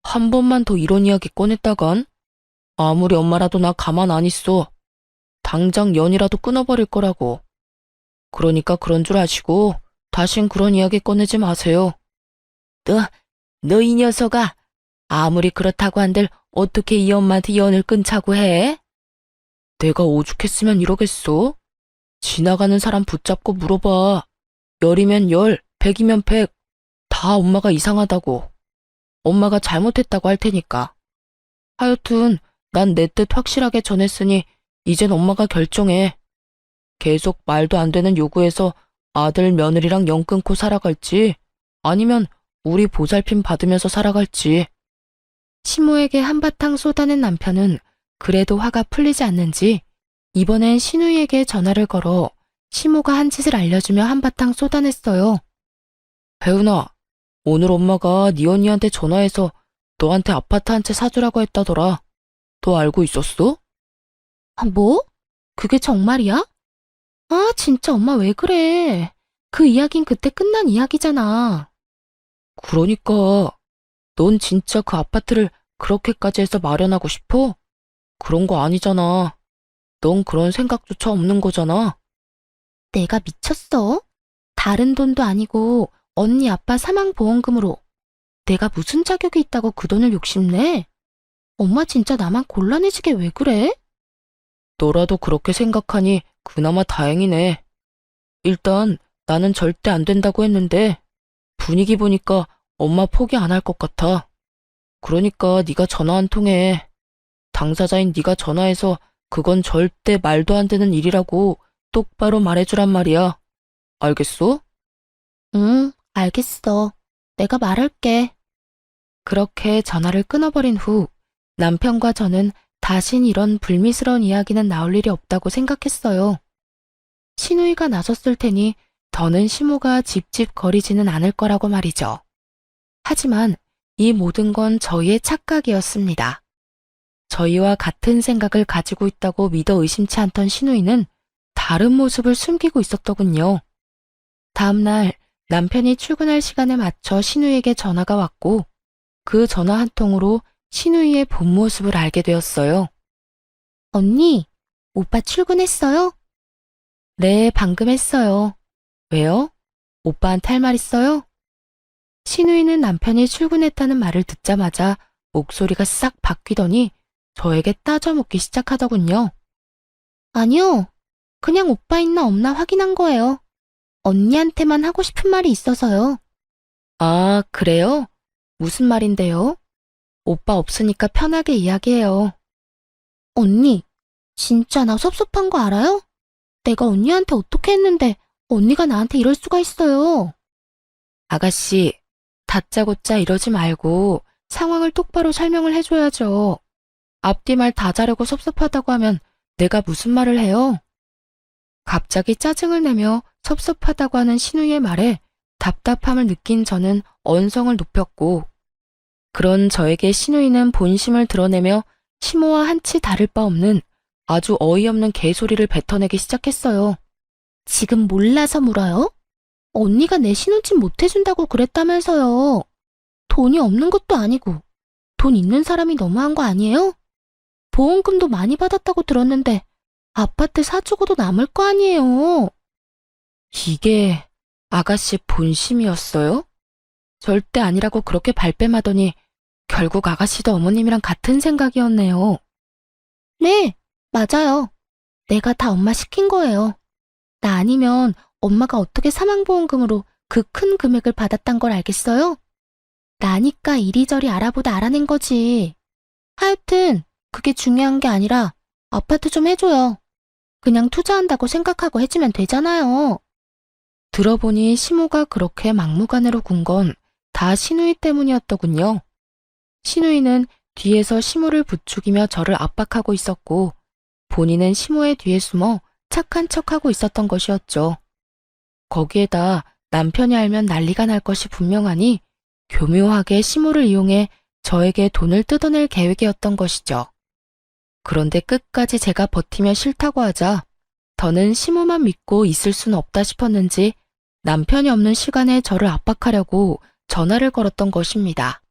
한 번만 더 이런 이야기 꺼냈다간 아무리 엄마라도 나 가만 안 있어. 당장 연이라도 끊어버릴 거라고. 그러니까 그런 줄 아시고 다신 그런 이야기 꺼내지 마세요. 너 이 녀석아. 아무리 그렇다고 한들 어떻게 이 엄마한테 연을 끊자고 해? 내가 오죽했으면 이러겠어? 지나가는 사람 붙잡고 물어봐. 열이면 열, 백이면 백. 다 엄마가 이상하다고. 엄마가 잘못했다고 할 테니까. 하여튼 난 내 뜻 확실하게 전했으니 이젠 엄마가 결정해. 계속 말도 안 되는 요구해서 아들 며느리랑 연 끊고 살아갈지 아니면 우리 보살핌 받으면서 살아갈지. 시모에게 한바탕 쏟아낸 남편은 그래도 화가 풀리지 않는지 이번엔 신우이에게 전화를 걸어 시모가 한 짓을 알려주며 한바탕 쏟아냈어요. 혜은아, 오늘 엄마가 네 언니한테 전화해서 너한테 아파트 한 채 사주라고 했다더라. 너 알고 있었어? 아, 뭐? 그게 정말이야? 아, 진짜 엄마 왜 그래? 그 이야긴 그때 끝난 이야기잖아. 그러니까 넌 진짜 그 아파트를 그렇게까지 해서 마련하고 싶어? 그런 거 아니잖아. 넌 그런 생각조차 없는 거잖아. 내가 미쳤어? 다른 돈도 아니고 언니 아빠 사망보험금으로 내가 무슨 자격이 있다고 그 돈을 욕심내? 엄마 진짜 나만 곤란해지게 왜 그래? 너라도 그렇게 생각하니 그나마 다행이네. 일단 나는 절대 안 된다고 했는데 분위기 보니까 엄마 포기 안 할 것 같아. 그러니까 네가 전화 한 통해. 당사자인 네가 전화해서 그건 절대 말도 안 되는 일이라고 똑바로 말해주란 말이야. 알겠어? 응, 알겠어. 내가 말할게. 그렇게 전화를 끊어버린 후 남편과 저는 다신 이런 불미스러운 이야기는 나올 일이 없다고 생각했어요. 시누이가 나섰을 테니 더는 시모가 집집거리지는 않을 거라고 말이죠. 하지만 이 모든 건 저희의 착각이었습니다. 저희와 같은 생각을 가지고 있다고 믿어 의심치 않던 시누이는 다른 모습을 숨기고 있었더군요. 다음날 남편이 출근할 시간에 맞춰 시누이에게 전화가 왔고 그 전화 한 통으로 시누이의 본 모습을 알게 되었어요. 언니, 오빠 출근했어요? 네, 방금 했어요. 왜요? 오빠한테 할 말 있어요? 시누이는 남편이 출근했다는 말을 듣자마자 목소리가 싹 바뀌더니 저에게 따져 묻기 시작하더군요. 아니요. 그냥 오빠 있나 없나 확인한 거예요. 언니한테만 하고 싶은 말이 있어서요. 아, 그래요? 무슨 말인데요? 오빠 없으니까 편하게 이야기해요. 언니, 진짜 나 섭섭한 거 알아요? 내가 언니한테 어떻게 했는데 언니가 나한테 이럴 수가 있어요. 아가씨, 다짜고짜 이러지 말고 상황을 똑바로 설명을 해줘야죠. 앞뒤 말 다 자르고 섭섭하다고 하면 내가 무슨 말을 해요? 갑자기 짜증을 내며 섭섭하다고 하는 신우의 말에 답답함을 느낀 저는 언성을 높였고 그런 저에게 신우이는 본심을 드러내며 시모와 한치 다를 바 없는 아주 어이없는 개소리를 뱉어내기 시작했어요. 지금 몰라서 물어요? 언니가 내 신혼집 못해준다고 그랬다면서요. 돈이 없는 것도 아니고 돈 있는 사람이 너무한 거 아니에요? 보험금도 많이 받았다고 들었는데 아파트 사주고도 남을 거 아니에요. 이게 아가씨 본심이었어요? 절대 아니라고 그렇게 발뺌하더니 결국 아가씨도 어머님이랑 같은 생각이었네요. 네, 맞아요. 내가 다 엄마 시킨 거예요. 나 아니면 엄마가 어떻게 사망보험금으로 그 큰 금액을 받았단 걸 알겠어요? 나니까 이리저리 알아보다 알아낸 거지. 하여튼 그게 중요한 게 아니라 아파트 좀 해줘요. 그냥 투자한다고 생각하고 해주면 되잖아요. 들어보니 시모가 그렇게 막무가내로 군 건 다 시누이 때문이었더군요. 시누이는 뒤에서 시모를 부추기며 저를 압박하고 있었고 본인은 시모의 뒤에 숨어 착한 척하고 있었던 것이었죠. 거기에다 남편이 알면 난리가 날 것이 분명하니 교묘하게 시모를 이용해 저에게 돈을 뜯어낼 계획이었던 것이죠. 그런데 끝까지 제가 버티며 싫다고 하자 더는 시모만 믿고 있을 수는 없다 싶었는지 남편이 없는 시간에 저를 압박하려고 전화를 걸었던 것입니다.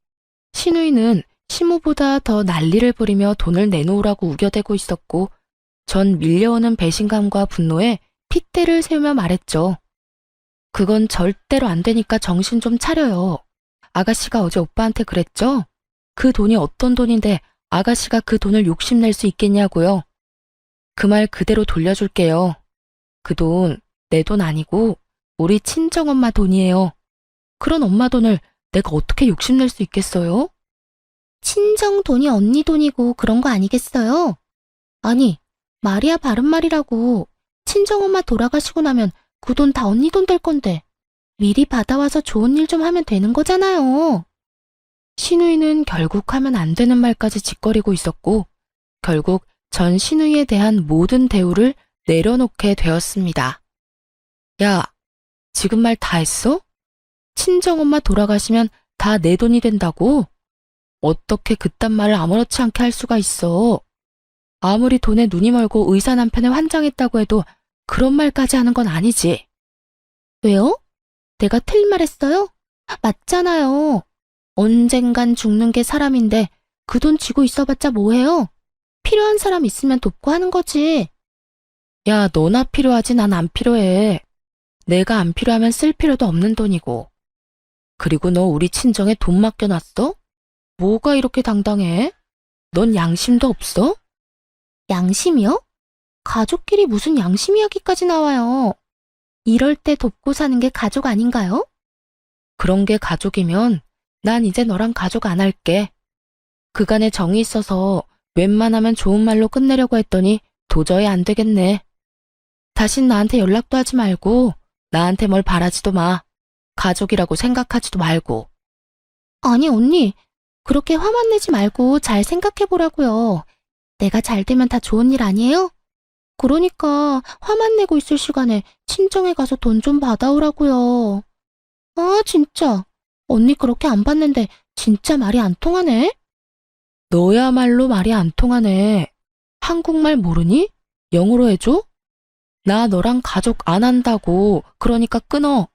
시누이는 시모보다 더 난리를 부리며 돈을 내놓으라고 우겨대고 있었고 전 밀려오는 배신감과 분노에 핏대를 세우며 말했죠. 그건 절대로 안 되니까 정신 좀 차려요. 아가씨가 어제 오빠한테 그랬죠? 그 돈이 어떤 돈인데 아가씨가 그 돈을 욕심낼 수 있겠냐고요. 그 말 그대로 돌려줄게요. 그 돈 내 돈 아니고 우리 친정엄마 돈이에요. 그런 엄마 돈을 내가 어떻게 욕심낼 수 있겠어요? 친정 돈이 언니 돈이고 그런 거 아니겠어요? 아니, 말이야 바른 말이라고. 친정엄마 돌아가시고 나면 그 돈 다 언니 돈 될 건데 미리 받아와서 좋은 일 좀 하면 되는 거잖아요. 시누이는 결국 하면 안 되는 말까지 짓거리고 있었고 결국 전 시누이에 대한 모든 대우를 내려놓게 되었습니다. 야, 지금 말 다 했어? 친정엄마 돌아가시면 다 내 돈이 된다고? 어떻게 그딴 말을 아무렇지 않게 할 수가 있어? 아무리 돈에 눈이 멀고 의사 남편에 환장했다고 해도 그런 말까지 하는 건 아니지. 왜요? 내가 틀린 말 했어요? 맞잖아요. 언젠간 죽는 게 사람인데 그 돈 쥐고 있어봤자 뭐해요? 필요한 사람 있으면 돕고 하는 거지. 야, 너나 필요하지 난 안 필요해. 내가 안 필요하면 쓸 필요도 없는 돈이고. 그리고 너 우리 친정에 돈 맡겨놨어? 뭐가 이렇게 당당해? 넌 양심도 없어? 양심이요? 가족끼리 무슨 양심 이야기까지 나와요. 이럴 때 돕고 사는 게 가족 아닌가요? 그런 게 가족이면 난 이제 너랑 가족 안 할게. 그간에 정이 있어서 웬만하면 좋은 말로 끝내려고 했더니 도저히 안 되겠네. 다신 나한테 연락도 하지 말고 나한테 뭘 바라지도 마. 가족이라고 생각하지도 말고. 아니 언니, 그렇게 화만 내지 말고 잘 생각해보라고요. 내가 잘 되면 다 좋은 일 아니에요? 그러니까 화만 내고 있을 시간에 친정에 가서 돈 좀 받아오라고요. 아 진짜. 언니 그렇게 안 받는데 진짜 말이 안 통하네? 너야말로 말이 안 통하네. 한국말 모르니? 영어로 해줘? 나 너랑 가족 안 한다고. 그러니까 끊어.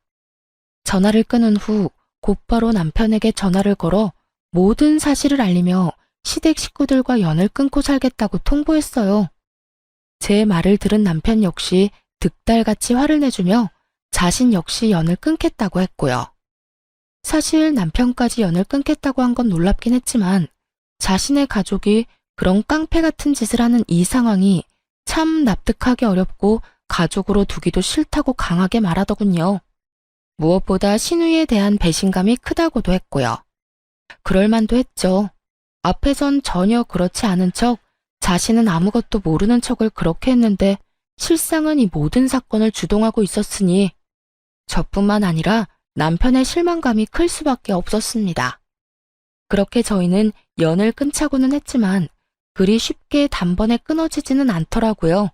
전화를 끊은 후 곧바로 남편에게 전화를 걸어 모든 사실을 알리며 시댁 식구들과 연을 끊고 살겠다고 통보했어요. 제 말을 들은 남편 역시 득달같이 화를 내주며 자신 역시 연을 끊겠다고 했고요. 사실 남편까지 연을 끊겠다고 한 건 놀랍긴 했지만 자신의 가족이 그런 깡패 같은 짓을 하는 이 상황이 참 납득하기 어렵고 가족으로 두기도 싫다고 강하게 말하더군요. 무엇보다 시누이에 대한 배신감이 크다고도 했고요. 그럴만도 했죠. 앞에선 전혀 그렇지 않은 척 자신은 아무것도 모르는 척을 그렇게 했는데 실상은 이 모든 사건을 주동하고 있었으니 저뿐만 아니라 남편의 실망감이 클 수밖에 없었습니다. 그렇게 저희는 연을 끊자고는 했지만 그리 쉽게 단번에 끊어지지는 않더라고요.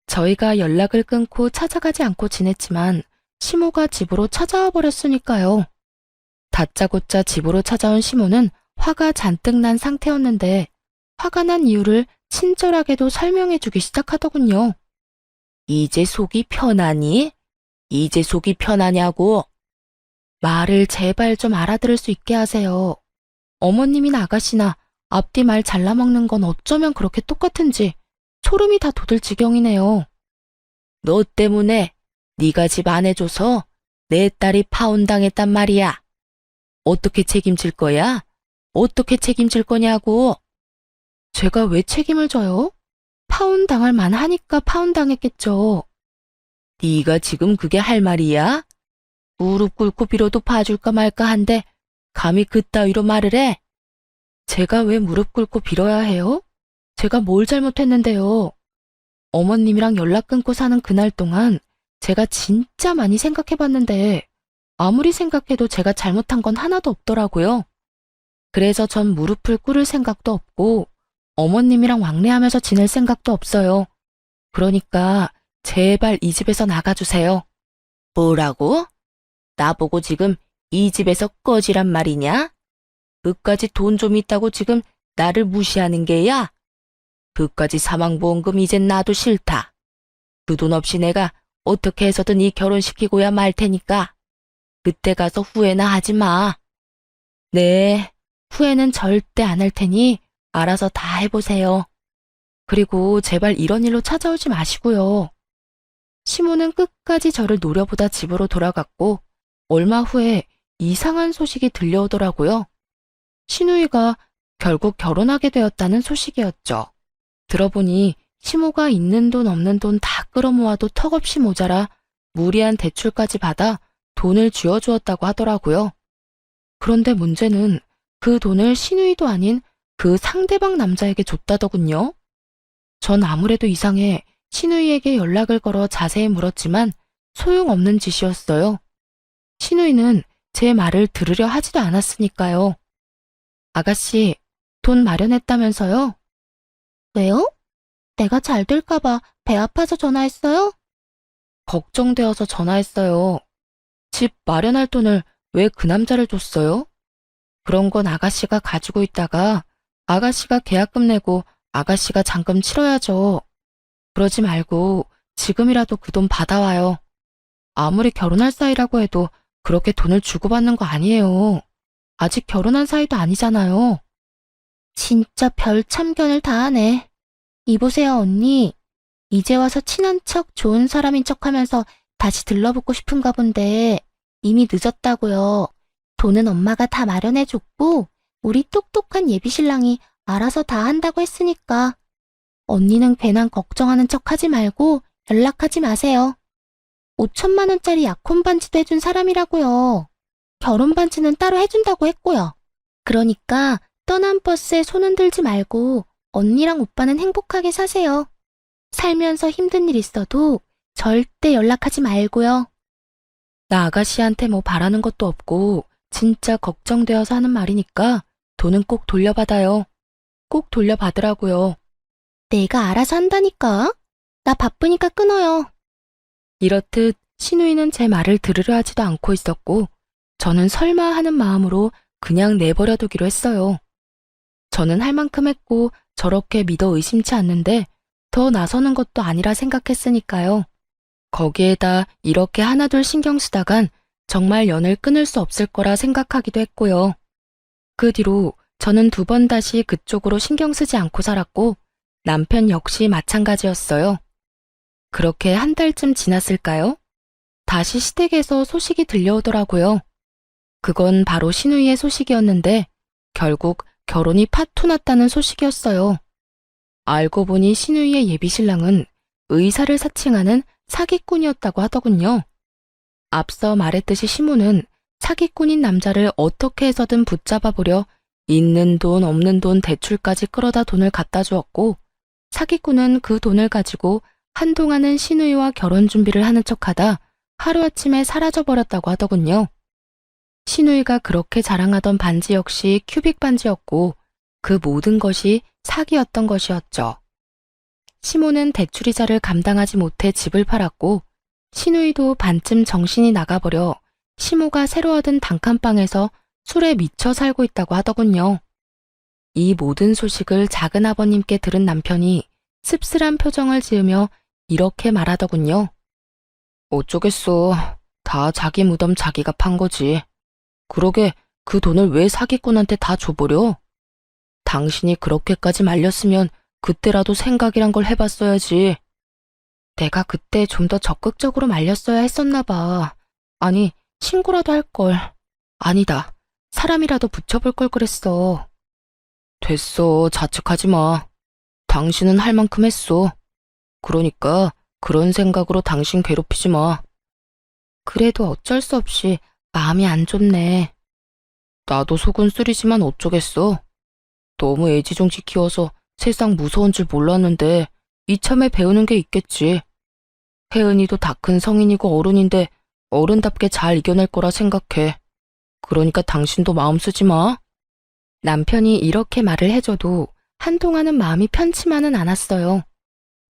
저희가 연락을 끊고 찾아가지 않고 지냈지만 시모가 집으로 찾아와 버렸으니까요. 다짜고짜 집으로 찾아온 시모는 화가 잔뜩 난 상태였는데 화가 난 이유를 친절하게도 설명해주기 시작하더군요. 이제 속이 편하니? 이제 속이 편하냐고? 말을 제발 좀 알아들을 수 있게 하세요. 어머님이나 아가씨나 앞뒤 말 잘라먹는 건 어쩌면 그렇게 똑같은지 소름이 다 돋을 지경이네요. 너 때문에 네가 집 안 해줘서 내 딸이 파혼당했단 말이야. 어떻게 책임질 거야? 어떻게 책임질 거냐고. 제가 왜 책임을 져요? 파혼당할 만하니까 파혼당했겠죠. 네가 지금 그게 할 말이야? 무릎 꿇고 빌어도 봐줄까 말까 한데 감히 그따위로 말을 해? 제가 왜 무릎 꿇고 빌어야 해요? 제가 뭘 잘못했는데요? 어머님이랑 연락 끊고 사는 그날 동안 제가 진짜 많이 생각해봤는데 아무리 생각해도 제가 잘못한 건 하나도 없더라고요. 그래서 전 무릎을 꿇을 생각도 없고 어머님이랑 왕래하면서 지낼 생각도 없어요. 그러니까 제발 이 집에서 나가주세요. 뭐라고? 나보고 지금 이 집에서 꺼지란 말이냐? 그까지 돈 좀 있다고 지금 나를 무시하는 게야? 그까지 사망보험금 이젠 나도 싫다. 그 돈 없이 내가 어떻게 해서든 이 결혼시키고야 말 테니까 그때 가서 후회나 하지 마. 네, 후회는 절대 안 할 테니 알아서 다 해보세요. 그리고 제발 이런 일로 찾아오지 마시고요. 시모는 끝까지 저를 노려보다 집으로 돌아갔고 얼마 후에 이상한 소식이 들려오더라고요. 신우이가 결국 결혼하게 되었다는 소식이었죠. 들어보니 시모가 있는 돈 없는 돈 다 끌어모아도 턱없이 모자라 무리한 대출까지 받아 돈을 쥐어주었다고 하더라고요. 그런데 문제는 그 돈을 신우이도 아닌 그 상대방 남자에게 줬다더군요. 전 아무래도 이상해 신우이에게 연락을 걸어 자세히 물었지만 소용없는 짓이었어요. 신우이는 제 말을 들으려 하지도 않았으니까요. 아가씨, 돈 마련했다면서요? 왜요? 내가 잘 될까봐 배 아파서 전화했어요? 걱정되어서 전화했어요. 집 마련할 돈을 왜 그 남자를 줬어요? 그런 건 아가씨가 가지고 있다가 아가씨가 계약금 내고 아가씨가 잔금 치러야죠. 그러지 말고 지금이라도 그 돈 받아와요. 아무리 결혼할 사이라고 해도 그렇게 돈을 주고받는 거 아니에요. 아직 결혼한 사이도 아니잖아요. 진짜 별 참견을 다 하네. 이보세요, 언니. 이제 와서 친한 척 좋은 사람인 척 하면서 다시 들러붙고 싶은가 본데 이미 늦었다고요. 돈은 엄마가 다 마련해줬고 우리 똑똑한 예비신랑이 알아서 다 한다고 했으니까 언니는 괜한 걱정하는 척 하지 말고 연락하지 마세요. 5천만 원짜리 약혼 반지도 해준 사람이라고요. 결혼 반지는 따로 해준다고 했고요. 그러니까 떠난 버스에 손 흔들지 말고 언니랑 오빠는 행복하게 사세요. 살면서 힘든 일 있어도 절대 연락하지 말고요. 나 아가씨한테 뭐 바라는 것도 없고 진짜 걱정되어서 하는 말이니까 돈은 꼭 돌려받아요. 꼭 돌려받으라고요. 내가 알아서 한다니까. 나 바쁘니까 끊어요. 이렇듯 신우이는 제 말을 들으려 하지도 않고 있었고 저는 설마 하는 마음으로 그냥 내버려 두기로 했어요. 저는 할 만큼 했고 저렇게 믿어 의심치 않는데 더 나서는 것도 아니라 생각했으니까요. 거기에다 이렇게 하나둘 신경 쓰다간 정말 연을 끊을 수 없을 거라 생각하기도 했고요. 그 뒤로 저는 2번 다시 그쪽으로 신경 쓰지 않고 살았고 남편 역시 마찬가지였어요. 그렇게 한 달쯤 지났을까요? 다시 시댁에서 소식이 들려오더라고요. 그건 바로 신우이의 소식이었는데 결국 결혼이 파토 났다는 소식이었어요. 알고 보니 신우이의 예비신랑은 의사를 사칭하는 사기꾼이었다고 하더군요. 앞서 말했듯이 시모는 사기꾼인 남자를 어떻게 해서든 붙잡아 보려 있는 돈 없는 돈 대출까지 끌어다 돈을 갖다 주었고 사기꾼은 그 돈을 가지고 한동안은 신우이와 결혼 준비를 하는 척하다 하루아침에 사라져버렸다고 하더군요. 신우이가 그렇게 자랑하던 반지 역시 큐빅 반지였고 그 모든 것이 사기였던 것이었죠. 시모는 대출이자를 감당하지 못해 집을 팔았고 신우이도 반쯤 정신이 나가버려 시모가 새로 얻은 단칸방에서 술에 미쳐 살고 있다고 하더군요. 이 모든 소식을 작은 아버님께 들은 남편이 씁쓸한 표정을 지으며 이렇게 말하더군요. 어쩌겠어. 다 자기 무덤 자기가 판 거지. 그러게 그 돈을 왜 사기꾼한테 다 줘버려? 당신이 그렇게까지 말렸으면 그때라도 생각이란 걸 해봤어야지. 내가 그때 좀 더 적극적으로 말렸어야 했었나 봐. 아니, 신고라도 할 걸. 아니다. 사람이라도 붙여볼 걸 그랬어. 됐어. 자책하지 마. 당신은 할 만큼 했어. 그러니까 그런 생각으로 당신 괴롭히지 마. 그래도 어쩔 수 없이 마음이 안 좋네. 나도 속은 쓰리지만 어쩌겠어. 너무 애지중지 키워서 세상 무서운 줄 몰랐는데 이참에 배우는 게 있겠지. 혜은이도 다 큰 성인이고 어른인데 어른답게 잘 이겨낼 거라 생각해. 그러니까 당신도 마음 쓰지 마. 남편이 이렇게 말을 해줘도 한동안은 마음이 편치만은 않았어요.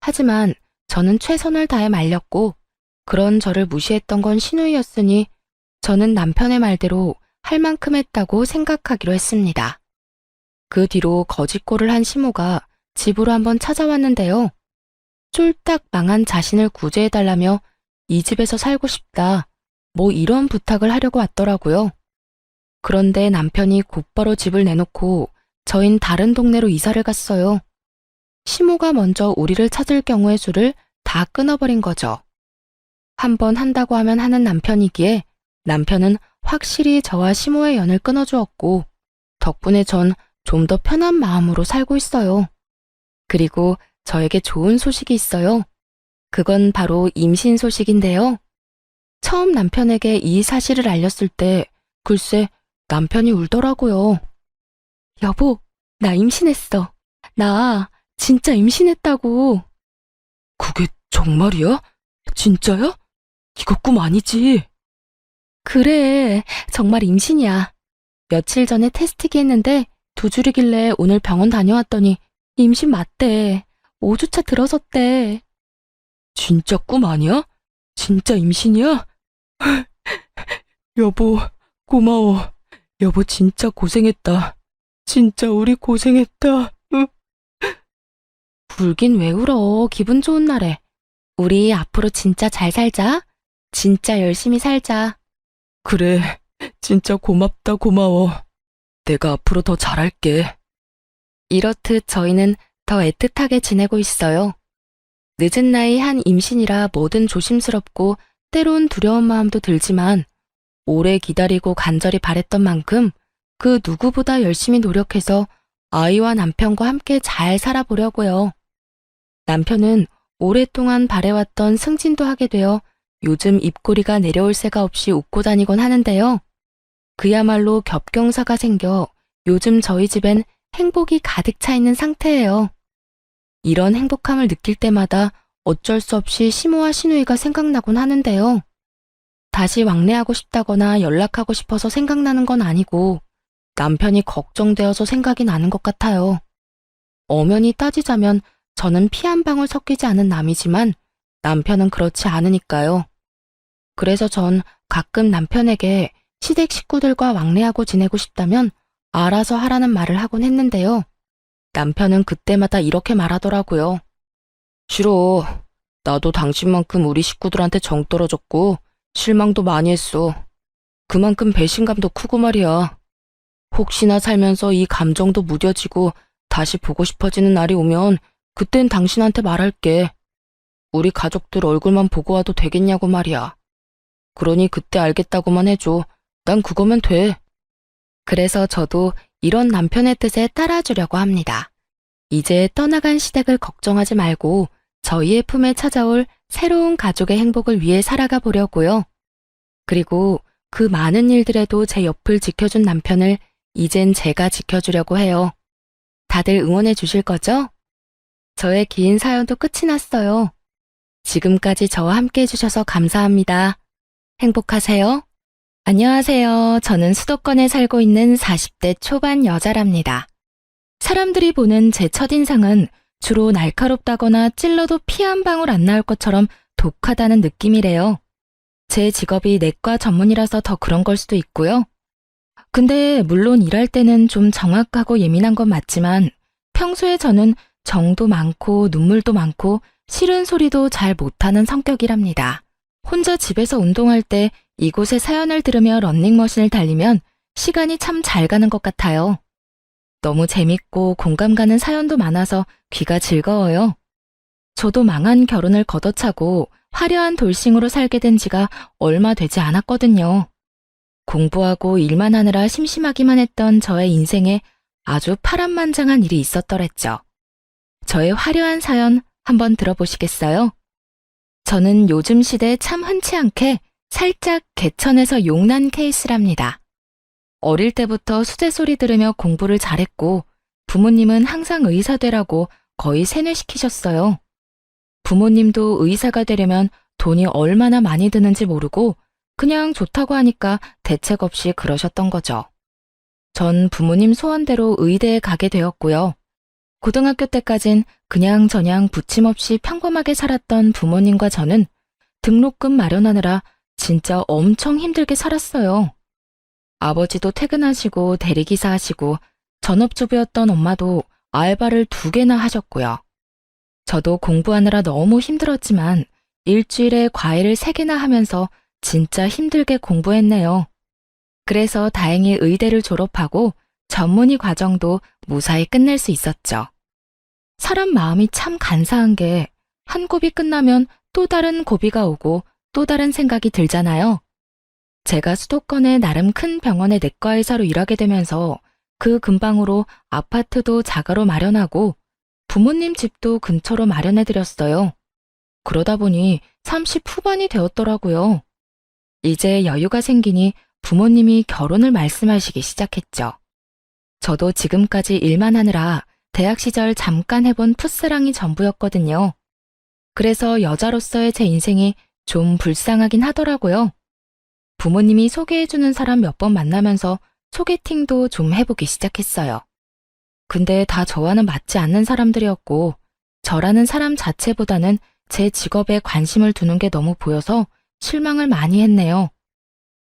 하지만 저는 최선을 다해 말렸고 그런 저를 무시했던 건 신우이였으니 저는 남편의 말대로 할 만큼 했다고 생각하기로 했습니다. 그 뒤로 거짓골을 한 시모가 집으로 한번 찾아왔는데요. 쫄딱 망한 자신을 구제해달라며 이 집에서 살고 싶다, 뭐 이런 부탁을 하려고 왔더라고요. 그런데 남편이 곧바로 집을 내놓고 저흰 다른 동네로 이사를 갔어요. 시모가 먼저 우리를 찾을 경우의 수를 다 끊어버린 거죠. 한번 한다고 하면 하는 남편이기에 남편은 확실히 저와 시모의 연을 끊어주었고 덕분에 전 좀 더 편한 마음으로 살고 있어요. 그리고 저에게 좋은 소식이 있어요. 그건 바로 임신 소식인데요. 처음 남편에게 이 사실을 알렸을 때 글쎄 남편이 울더라고요. 여보, 나 임신했어. 나 진짜 임신했다고. 그게 정말이야? 진짜야? 이거 꿈 아니지? 그래, 정말 임신이야. 며칠 전에 테스트기 했는데 2줄이길래 오늘 병원 다녀왔더니 임신 맞대. 5주차 들어섰대. 진짜 꿈 아니야? 진짜 임신이야? 여보, 고마워. 여보 진짜 고생했다. 진짜 우리 고생했다. 울긴 왜 울어. 기분 좋은 날에. 우리 앞으로 진짜 잘 살자. 진짜 열심히 살자. 그래, 진짜 고맙다, 고마워. 내가 앞으로 더 잘할게. 이렇듯 저희는 더 애틋하게 지내고 있어요. 늦은 나이 한 임신이라 뭐든 조심스럽고 때론 두려운 마음도 들지만 오래 기다리고 간절히 바랬던 만큼 그 누구보다 열심히 노력해서 아이와 남편과 함께 잘 살아보려고요. 남편은 오랫동안 바래왔던 승진도 하게 되어 요즘 입꼬리가 내려올 새가 없이 웃고 다니곤 하는데요. 그야말로 겹경사가 생겨 요즘 저희 집엔 행복이 가득 차 있는 상태예요. 이런 행복함을 느낄 때마다 어쩔 수 없이 시모와 시누이가 생각나곤 하는데요. 다시 왕래하고 싶다거나 연락하고 싶어서 생각나는 건 아니고 남편이 걱정되어서 생각이 나는 것 같아요. 엄연히 따지자면 저는 피 한 방울 섞이지 않은 남이지만 남편은 그렇지 않으니까요. 그래서 전 가끔 남편에게 시댁 식구들과 왕래하고 지내고 싶다면 알아서 하라는 말을 하곤 했는데요. 남편은 그때마다 이렇게 말하더라고요. 싫어. 나도 당신만큼 우리 식구들한테 정 떨어졌고 실망도 많이 했어. 그만큼 배신감도 크고 말이야. 혹시나 살면서 이 감정도 무뎌지고 다시 보고 싶어지는 날이 오면 그땐 당신한테 말할게. 우리 가족들 얼굴만 보고 와도 되겠냐고 말이야. 그러니 그때 알겠다고만 해줘. 난 그거면 돼. 그래서 저도 이런 남편의 뜻에 따라주려고 합니다. 이제 떠나간 시댁을 걱정하지 말고 저희의 품에 찾아올 새로운 가족의 행복을 위해 살아가 보려고요. 그리고 그 많은 일들에도 제 옆을 지켜준 남편을 이젠 제가 지켜주려고 해요. 다들 응원해 주실 거죠? 저의 긴 사연도 끝이 났어요. 지금까지 저와 함께 해주셔서 감사합니다. 행복하세요. 안녕하세요. 저는 수도권에 살고 있는 40대 초반 여자랍니다. 사람들이 보는 제 첫인상은 주로 날카롭다거나 찔러도 피 한 방울 안 나올 것처럼 독하다는 느낌이래요. 제 직업이 내과 전문이라서 더 그런 걸 수도 있고요. 근데 물론 일할 때는 좀 정확하고 예민한 건 맞지만 평소에 저는 정도 많고 눈물도 많고 싫은 소리도 잘 못하는 성격이랍니다. 혼자 집에서 운동할 때 이곳의 사연을 들으며 러닝머신을 달리면 시간이 참 잘 가는 것 같아요. 너무 재밌고 공감 가는 사연도 많아서 귀가 즐거워요. 저도 망한 결혼을 걷어차고 화려한 돌싱으로 살게 된 지가 얼마 되지 않았거든요. 공부하고 일만 하느라 심심하기만 했던 저의 인생에 아주 파란만장한 일이 있었더랬죠. 저의 화려한 사연 한번 들어보시겠어요? 저는 요즘 시대에 참 흔치 않게 살짝 개천에서 용난 케이스랍니다. 어릴 때부터 수제 소리 들으며 공부를 잘했고 부모님은 항상 의사 되라고 거의 세뇌시키셨어요. 부모님도 의사가 되려면 돈이 얼마나 많이 드는지 모르고 그냥 좋다고 하니까 대책 없이 그러셨던 거죠. 전 부모님 소원대로 의대에 가게 되었고요. 고등학교 때까진 그냥저냥 부침 없이 평범하게 살았던 부모님과 저는 등록금 마련하느라 진짜 엄청 힘들게 살았어요. 아버지도 퇴근하시고 대리기사 하시고 전업주부였던 엄마도 알바를 2개나 하셨고요. 저도 공부하느라 너무 힘들었지만 일주일에 과외를 3개나 하면서 진짜 힘들게 공부했네요. 그래서 다행히 의대를 졸업하고 전문의 과정도 무사히 끝낼 수 있었죠. 사람 마음이 참 간사한 게 한 고비 끝나면 또 다른 고비가 오고 또 다른 생각이 들잖아요. 제가 수도권의 나름 큰 병원의 내과 의사로 일하게 되면서 그 근방으로 아파트도 자가로 마련하고 부모님 집도 근처로 마련해드렸어요. 그러다 보니 30 후반이 되었더라고요. 이제 여유가 생기니 부모님이 결혼을 말씀하시기 시작했죠. 저도 지금까지 일만 하느라 대학 시절 잠깐 해본 풋사랑이 전부였거든요. 그래서 여자로서의 제 인생이 좀 불쌍하긴 하더라고요. 부모님이 소개해주는 사람 몇 번 만나면서 소개팅도 좀 해보기 시작했어요. 근데 다 저와는 맞지 않는 사람들이었고 저라는 사람 자체보다는 제 직업에 관심을 두는 게 너무 보여서 실망을 많이 했네요.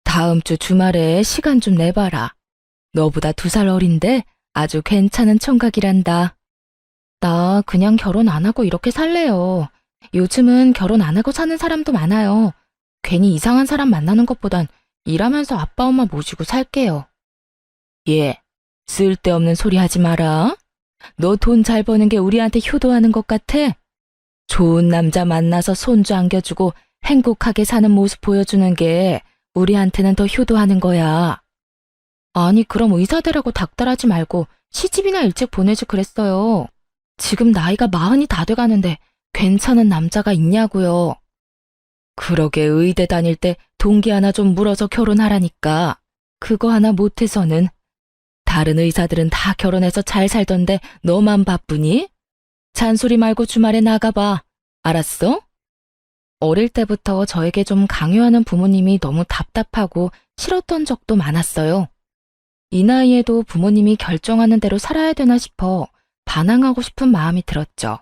다음 주 주말에 시간 좀 내봐라. 너보다 2살 어린데 아주 괜찮은 총각이란다. 나 그냥 결혼 안 하고 이렇게 살래요. 요즘은 결혼 안 하고 사는 사람도 많아요. 괜히 이상한 사람 만나는 것보단 일하면서 아빠 엄마 모시고 살게요. 예, 쓸데없는 소리 하지 마라. 너 돈 잘 버는 게 우리한테 효도하는 것 같아? 좋은 남자 만나서 손주 안겨주고 행복하게 사는 모습 보여주는 게 우리한테는 더 효도하는 거야. 아니, 그럼 의사 되라고 닥달하지 말고 시집이나 일찍 보내지 그랬어요. 지금 나이가 40이 다 돼가는데 괜찮은 남자가 있냐고요. 그러게 의대 다닐 때 동기 하나 좀 물어서 결혼하라니까. 그거 하나 못해서는. 다른 의사들은 다 결혼해서 잘 살던데 너만 바쁘니? 잔소리 말고 주말에 나가봐. 알았어? 어릴 때부터 저에게 좀 강요하는 부모님이 너무 답답하고 싫었던 적도 많았어요. 이 나이에도 부모님이 결정하는 대로 살아야 되나 싶어 반항하고 싶은 마음이 들었죠.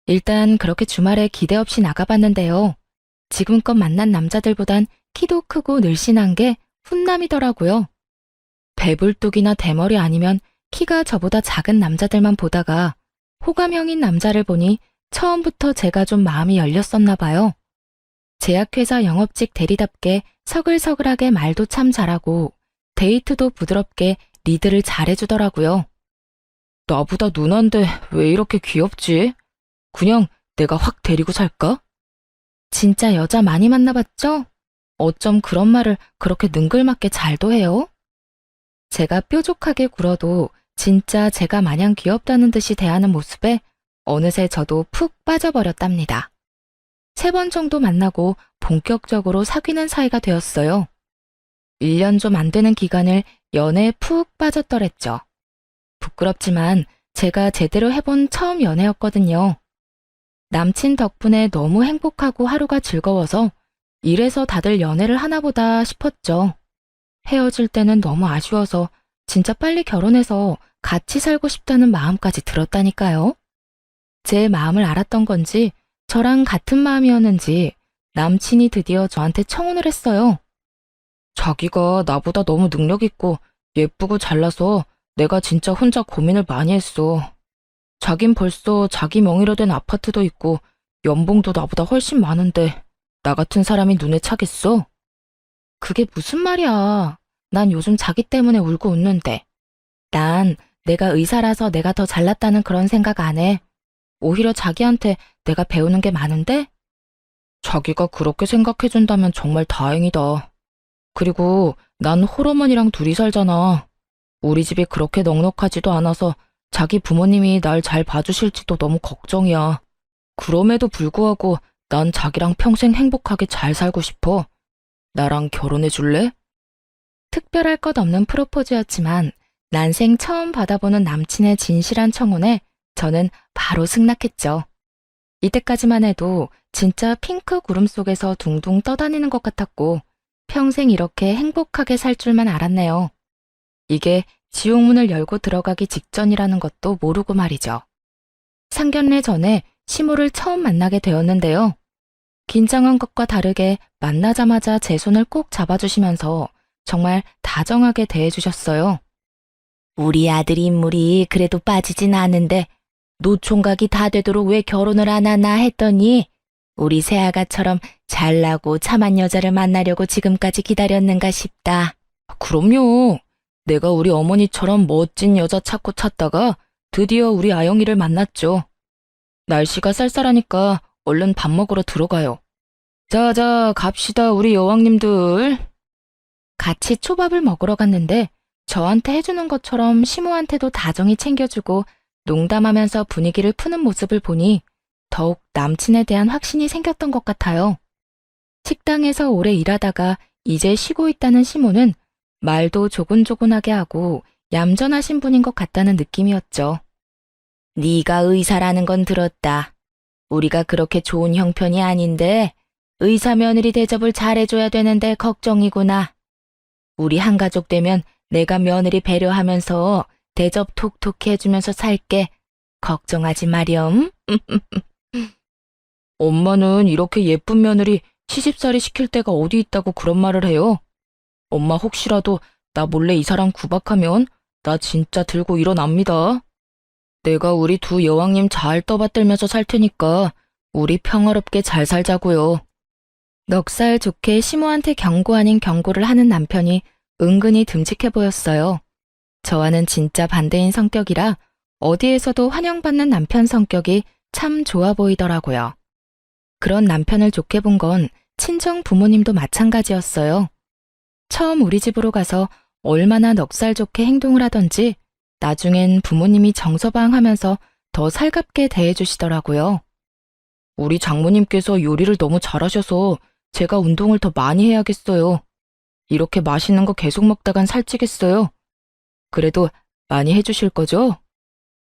일단 그렇게 주말에 기대 없이 나가봤는데요. 지금껏 만난 남자들보단 키도 크고 늘씬한 게 훈남이더라고요. 배불뚝이나 대머리 아니면 키가 저보다 작은 남자들만 보다가 호감형인 남자를 보니 처음부터 제가 좀 마음이 열렸었나 봐요. 제약회사 영업직 대리답게 서글서글하게 말도 참 잘하고 데이트도 부드럽게 리드를 잘해주더라고요. 나보다 누난데 왜 이렇게 귀엽지? 그냥 내가 확 데리고 살까? 진짜 여자 많이 만나봤죠? 어쩜 그런 말을 그렇게 능글맞게 잘도 해요? 제가 뾰족하게 굴어도 진짜 제가 마냥 귀엽다는 듯이 대하는 모습에 어느새 저도 푹 빠져버렸답니다. 3번 정도 만나고 본격적으로 사귀는 사이가 되었어요. 1년 좀 안 되는 기간을 연애에 푹 빠졌더랬죠. 부끄럽지만 제가 제대로 해본 처음 연애였거든요. 남친 덕분에 너무 행복하고 하루가 즐거워서 이래서 다들 연애를 하나보다 싶었죠. 헤어질 때는 너무 아쉬워서 진짜 빨리 결혼해서 같이 살고 싶다는 마음까지 들었다니까요. 제 마음을 알았던 건지 저랑 같은 마음이었는지 남친이 드디어 저한테 청혼을 했어요. 자기가 나보다 너무 능력 있고 예쁘고 잘나서 내가 진짜 혼자 고민을 많이 했어. 자긴 벌써 자기 명의로 된 아파트도 있고 연봉도 나보다 훨씬 많은데 나 같은 사람이 눈에 차겠어? 그게 무슨 말이야. 난 요즘 자기 때문에 울고 웃는데. 난 내가 의사라서 내가 더 잘났다는 그런 생각 안 해. 오히려 자기한테 내가 배우는 게 많은데? 자기가 그렇게 생각해준다면 정말 다행이다. 그리고 난 홀어머니랑 둘이 살잖아. 우리 집이 그렇게 넉넉하지도 않아서 자기 부모님이 날 잘 봐주실지도 너무 걱정이야. 그럼에도 불구하고 난 자기랑 평생 행복하게 잘 살고 싶어. 나랑 결혼해 줄래? 특별할 것 없는 프로포즈였지만 난생 처음 받아보는 남친의 진실한 청혼에 저는 바로 승낙했죠. 이때까지만 해도 진짜 핑크 구름 속에서 둥둥 떠다니는 것 같았고 평생 이렇게 행복하게 살 줄만 알았네요. 이게 지옥문을 열고 들어가기 직전이라는 것도 모르고 말이죠. 상견례 전에 시모를 처음 만나게 되었는데요. 긴장한 것과 다르게 만나자마자 제 손을 꼭 잡아주시면서 정말 다정하게 대해주셨어요. 우리 아들 인물이 그래도 빠지진 않은데 노총각이 다 되도록 왜 결혼을 안 하나 했더니 우리 새아가처럼 잘나고 참한 여자를 만나려고 지금까지 기다렸는가 싶다. 그럼요. 내가 우리 어머니처럼 멋진 여자 찾다가 드디어 우리 아영이를 만났죠. 날씨가 쌀쌀하니까 얼른 밥 먹으러 들어가요. 자자, 갑시다, 우리 여왕님들. 같이 초밥을 먹으러 갔는데 저한테 해주는 것처럼 시모한테도 다정히 챙겨주고 농담하면서 분위기를 푸는 모습을 보니 더욱 남친에 대한 확신이 생겼던 것 같아요. 식당에서 오래 일하다가 이제 쉬고 있다는 시모는 말도 조곤조곤하게 하고 얌전하신 분인 것 같다는 느낌이었죠. 네가 의사라는 건 들었다. 우리가 그렇게 좋은 형편이 아닌데 의사 며느리 대접을 잘해줘야 되는데 걱정이구나. 우리 한가족 되면 내가 며느리 배려하면서 대접 톡톡히 해주면서 살게. 걱정하지 마렴. 엄마는 이렇게 예쁜 며느리 시집살이 시킬 데가 어디 있다고 그런 말을 해요. 엄마 혹시라도 나 몰래 이 사람 구박하면 나 진짜 들고 일어납니다. 내가 우리 두 여왕님 잘 떠받들면서 살 테니까 우리 평화롭게 잘 살자고요. 넉살 좋게 시모한테 경고 아닌 경고를 하는 남편이 은근히 듬직해 보였어요. 저와는 진짜 반대인 성격이라 어디에서도 환영받는 남편 성격이 참 좋아 보이더라고요. 그런 남편을 좋게 본 건 친정 부모님도 마찬가지였어요. 처음 우리 집으로 가서 얼마나 넉살 좋게 행동을 하던지 나중엔 부모님이 정서방하면서 더 살갑게 대해주시더라고요. 우리 장모님께서 요리를 너무 잘하셔서 제가 운동을 더 많이 해야겠어요. 이렇게 맛있는 거 계속 먹다간 살찌겠어요. 그래도 많이 해주실 거죠?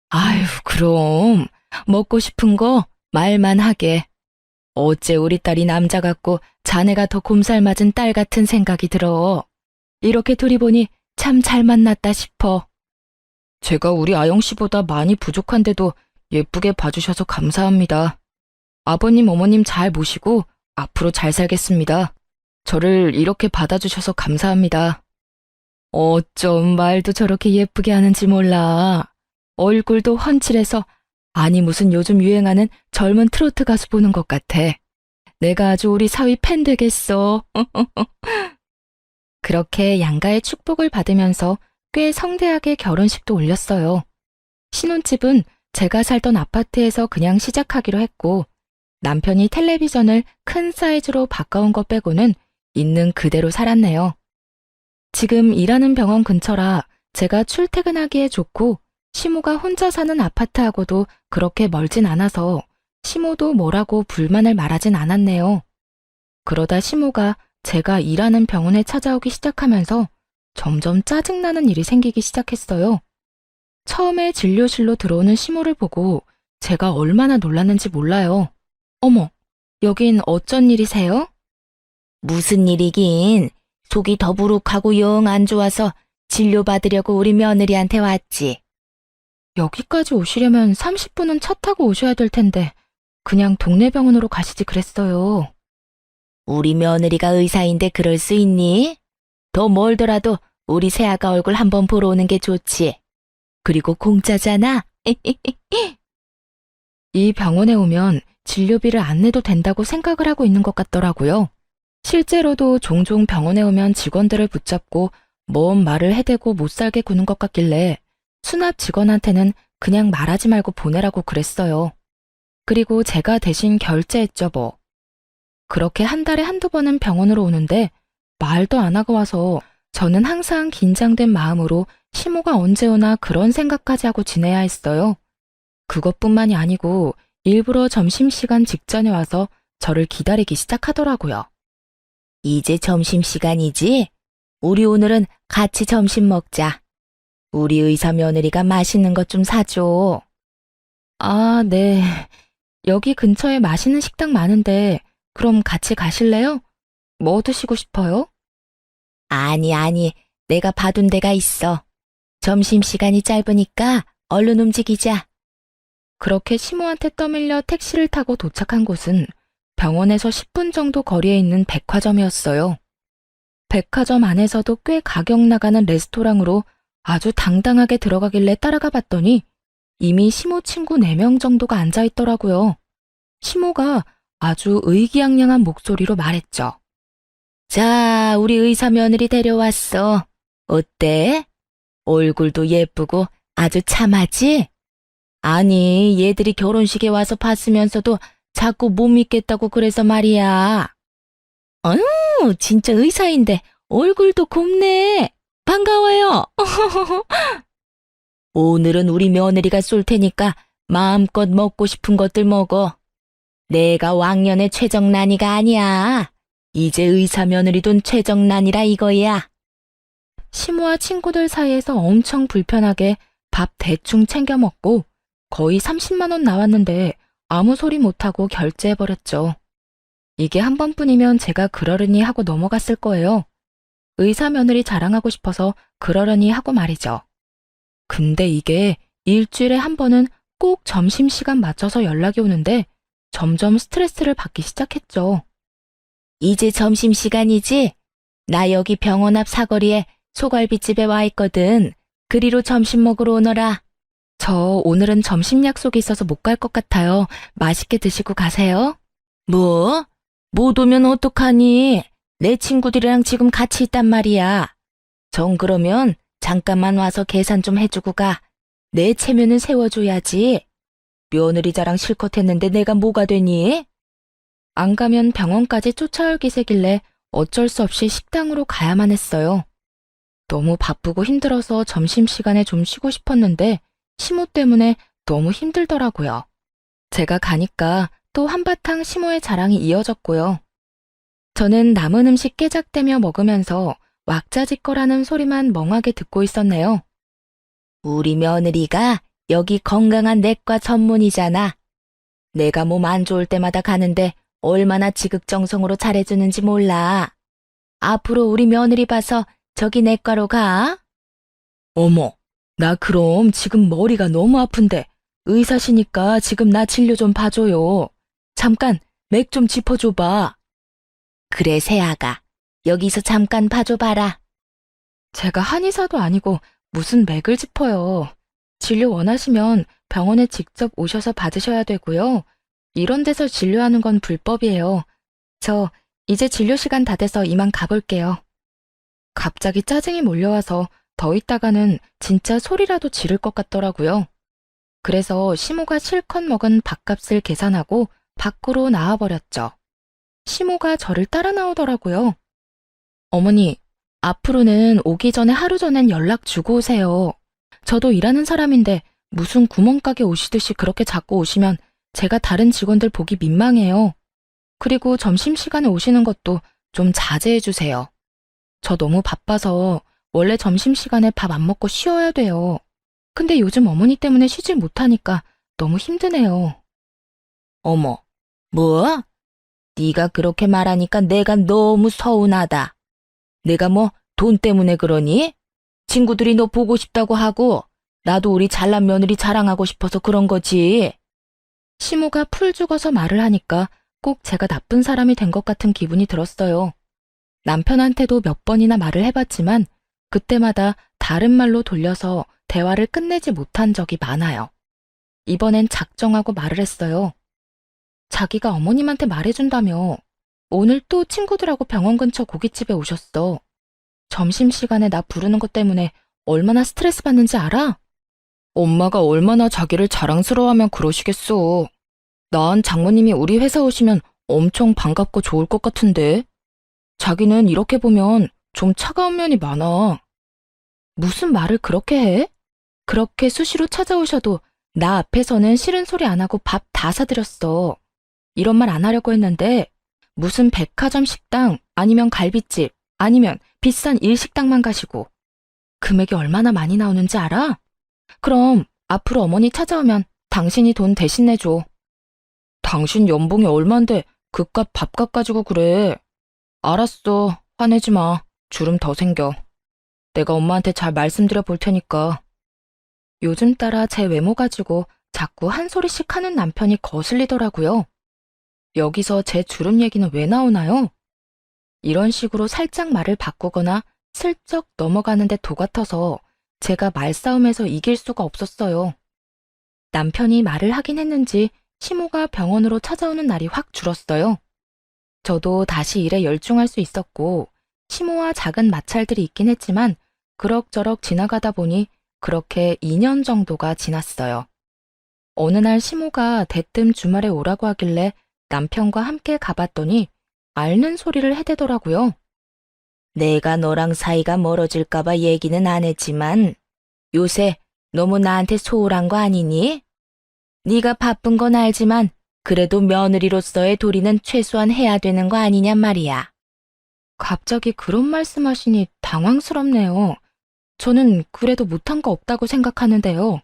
아유, 그럼 먹고 싶은 거 말만 하게. 어째 우리 딸이 남자 같고 자네가 더 곰살 맞은 딸 같은 생각이 들어. 이렇게 둘이 보니 참 잘 만났다 싶어. 제가 우리 아영 씨보다 많이 부족한데도 예쁘게 봐주셔서 감사합니다. 아버님, 어머님 잘 모시고 앞으로 잘 살겠습니다. 저를 이렇게 받아주셔서 감사합니다. 어쩜 말도 저렇게 예쁘게 하는지 몰라. 얼굴도 훤칠해서 아니 무슨 요즘 유행하는 젊은 트로트 가수 보는 것 같아. 내가 아주 우리 사위 팬 되겠어. 그렇게 양가의 축복을 받으면서 꽤 성대하게 결혼식도 올렸어요. 신혼집은 제가 살던 아파트에서 그냥 시작하기로 했고 남편이 텔레비전을 큰 사이즈로 바꿔온 것 빼고는 있는 그대로 살았네요. 지금 일하는 병원 근처라 제가 출퇴근하기에 좋고 시모가 혼자 사는 아파트하고도 그렇게 멀진 않아서 시모도 뭐라고 불만을 말하진 않았네요. 그러다 시모가 제가 일하는 병원에 찾아오기 시작하면서 점점 짜증나는 일이 생기기 시작했어요. 처음에 진료실로 들어오는 시모를 보고 제가 얼마나 놀랐는지 몰라요. 어머, 여긴 어쩐 일이세요? 무슨 일이긴. 속이 더부룩하고 영 안 좋아서 진료받으려고 우리 며느리한테 왔지. 여기까지 오시려면 30분은 차 타고 오셔야 될 텐데 그냥 동네 병원으로 가시지 그랬어요. 우리 며느리가 의사인데 그럴 수 있니? 더 멀더라도 우리 새아가 얼굴 한번 보러 오는 게 좋지. 그리고 공짜잖아. 이 병원에 오면 진료비를 안 내도 된다고 생각을 하고 있는 것 같더라고요. 실제로도 종종 병원에 오면 직원들을 붙잡고 뭔 말을 해대고 못 살게 구는 것 같길래 수납 직원한테는 그냥 말하지 말고 보내라고 그랬어요. 그리고 제가 대신 결제했죠 뭐. 그렇게 한 달에 한두 번은 병원으로 오는데 말도 안 하고 와서 저는 항상 긴장된 마음으로 시모가 언제 오나 그런 생각까지 하고 지내야 했어요. 그것뿐만이 아니고 일부러 점심시간 직전에 와서 저를 기다리기 시작하더라고요. 이제 점심시간이지? 우리 오늘은 같이 점심 먹자. 우리 의사 며느리가 맛있는 것 좀 사줘. 아, 네. 여기 근처에 맛있는 식당 많은데 그럼 같이 가실래요? 뭐 드시고 싶어요? 아니, 내가 봐둔 데가 있어. 점심시간이 짧으니까 얼른 움직이자. 그렇게 시모한테 떠밀려 택시를 타고 도착한 곳은 병원에서 10분 정도 거리에 있는 백화점이었어요. 백화점 안에서도 꽤 가격 나가는 레스토랑으로 아주 당당하게 들어가길래 따라가 봤더니 이미 시모 친구 4명 정도가 앉아 있더라고요. 시모가 아주 의기양양한 목소리로 말했죠. 자, 우리 의사 며느리 데려왔어. 어때? 얼굴도 예쁘고 아주 참하지? 아니, 얘들이 결혼식에 와서 봤으면서도 자꾸 못 믿겠다고 그래서 말이야. 진짜 의사인데 얼굴도 곱네. 반가워요. 오늘은 우리 며느리가 쏠 테니까 마음껏 먹고 싶은 것들 먹어. 내가 왕년의 최정란이가 아니야. 이제 의사 며느리 돈 최정란이라 이거야. 시모와 친구들 사이에서 엄청 불편하게 밥 대충 챙겨 먹고 거의 30만 원 나왔는데 아무 소리 못하고 결제해버렸죠. 이게 한 번뿐이면 제가 그러려니 하고 넘어갔을 거예요. 의사 며느리 자랑하고 싶어서 그러려니 하고 말이죠. 근데 이게 일주일에 한 번은 꼭 점심시간 맞춰서 연락이 오는데 점점 스트레스를 받기 시작했죠. 이제 점심시간이지? 나 여기 병원 앞 사거리에 소갈비집에 와 있거든. 그리로 점심 먹으러 오너라. 저 오늘은 점심 약속이 있어서 못 갈 것 같아요. 맛있게 드시고 가세요. 뭐? 못 오면 어떡하니? 내 친구들이랑 지금 같이 있단 말이야. 정 그러면 잠깐만 와서 계산 좀 해주고 가. 내 체면은 세워줘야지. 며느리 자랑 실컷 했는데 내가 뭐가 되니? 안 가면 병원까지 쫓아올 기세길래 어쩔 수 없이 식당으로 가야만 했어요. 너무 바쁘고 힘들어서 점심시간에 좀 쉬고 싶었는데 시모 때문에 너무 힘들더라고요. 제가 가니까 또 한바탕 시모의 자랑이 이어졌고요. 저는 남은 음식 깨작대며 먹으면서 왁자지껄하는 소리만 멍하게 듣고 있었네요. 우리 며느리가 여기 건강한 내과 전문이잖아. 내가 몸 안 좋을 때마다 가는데 얼마나 지극정성으로 잘해주는지 몰라. 앞으로 우리 며느리 봐서 저기 내과로 가. 어머, 나 그럼 지금 머리가 너무 아픈데 의사시니까 지금 나 진료 좀 봐줘요. 잠깐 맥 좀 짚어줘봐. 그래, 새아가. 여기서 잠깐 봐줘봐라. 제가 한의사도 아니고 무슨 맥을 짚어요. 진료 원하시면 병원에 직접 오셔서 받으셔야 되고요. 이런 데서 진료하는 건 불법이에요. 저 이제 진료 시간 다 돼서 이만 가볼게요. 갑자기 짜증이 몰려와서 더 있다가는 진짜 소리라도 지를 것 같더라고요. 그래서 시모가 실컷 먹은 밥값을 계산하고 밖으로 나와버렸죠. 시모가 저를 따라 나오더라고요. 어머니, 앞으로는 오기 전에 하루 전엔 연락 주고 오세요. 저도 일하는 사람인데 무슨 구멍가게 오시듯이 그렇게 자꾸 오시면 제가 다른 직원들 보기 민망해요. 그리고 점심시간에 오시는 것도 좀 자제해 주세요. 저 너무 바빠서 원래 점심시간에 밥 안 먹고 쉬어야 돼요. 근데 요즘 어머니 때문에 쉬질 못하니까 너무 힘드네요. 어머, 뭐? 네가 그렇게 말하니까 내가 너무 서운하다. 내가 뭐 돈 때문에 그러니? 친구들이 너 보고 싶다고 하고 나도 우리 잘난 며느리 자랑하고 싶어서 그런 거지. 시모가 풀 죽어서 말을 하니까 꼭 제가 나쁜 사람이 된 것 같은 기분이 들었어요. 남편한테도 몇 번이나 말을 해봤지만 그때마다 다른 말로 돌려서 대화를 끝내지 못한 적이 많아요. 이번엔 작정하고 말을 했어요. 자기가 어머님한테 말해준다며 오늘 또 친구들하고 병원 근처 고깃집에 오셨어. 점심시간에 나 부르는 것 때문에 얼마나 스트레스 받는지 알아? 엄마가 얼마나 자기를 자랑스러워하면 그러시겠어. 난 장모님이 우리 회사 오시면 엄청 반갑고 좋을 것 같은데. 자기는 이렇게 보면 좀 차가운 면이 많아. 무슨 말을 그렇게 해? 그렇게 수시로 찾아오셔도 나 앞에서는 싫은 소리 안 하고 밥 다 사드렸어. 이런 말 안 하려고 했는데 무슨 백화점 식당 아니면 갈비집 아니면 비싼 일식당만 가시고 금액이 얼마나 많이 나오는지 알아? 그럼 앞으로 어머니 찾아오면 당신이 돈 대신 내줘. 당신 연봉이 얼만데 그깟 밥값 가지고 그래. 알았어. 화내지 마. 주름 더 생겨. 내가 엄마한테 잘 말씀드려 볼 테니까. 요즘 따라 제 외모 가지고 자꾸 한 소리씩 하는 남편이 거슬리더라고요. 여기서 제 주름 얘기는 왜 나오나요? 이런 식으로 살짝 말을 바꾸거나 슬쩍 넘어가는데 도 같아서 제가 말싸움에서 이길 수가 없었어요. 남편이 말을 하긴 했는지 시모가 병원으로 찾아오는 날이 확 줄었어요. 저도 다시 일에 열중할 수 있었고 시모와 작은 마찰들이 있긴 했지만 그럭저럭 지나가다 보니 그렇게 2년 정도가 지났어요. 어느 날 시모가 대뜸 주말에 오라고 하길래 남편과 함께 가봤더니 앓는 소리를 해대더라고요. 내가 너랑 사이가 멀어질까봐 얘기는 안 했지만 요새 너무 나한테 소홀한 거 아니니? 네가 바쁜 건 알지만 그래도 며느리로서의 도리는 최소한 해야 되는 거 아니냔 말이야. 갑자기 그런 말씀하시니 당황스럽네요. 저는 그래도 못한 거 없다고 생각하는데요.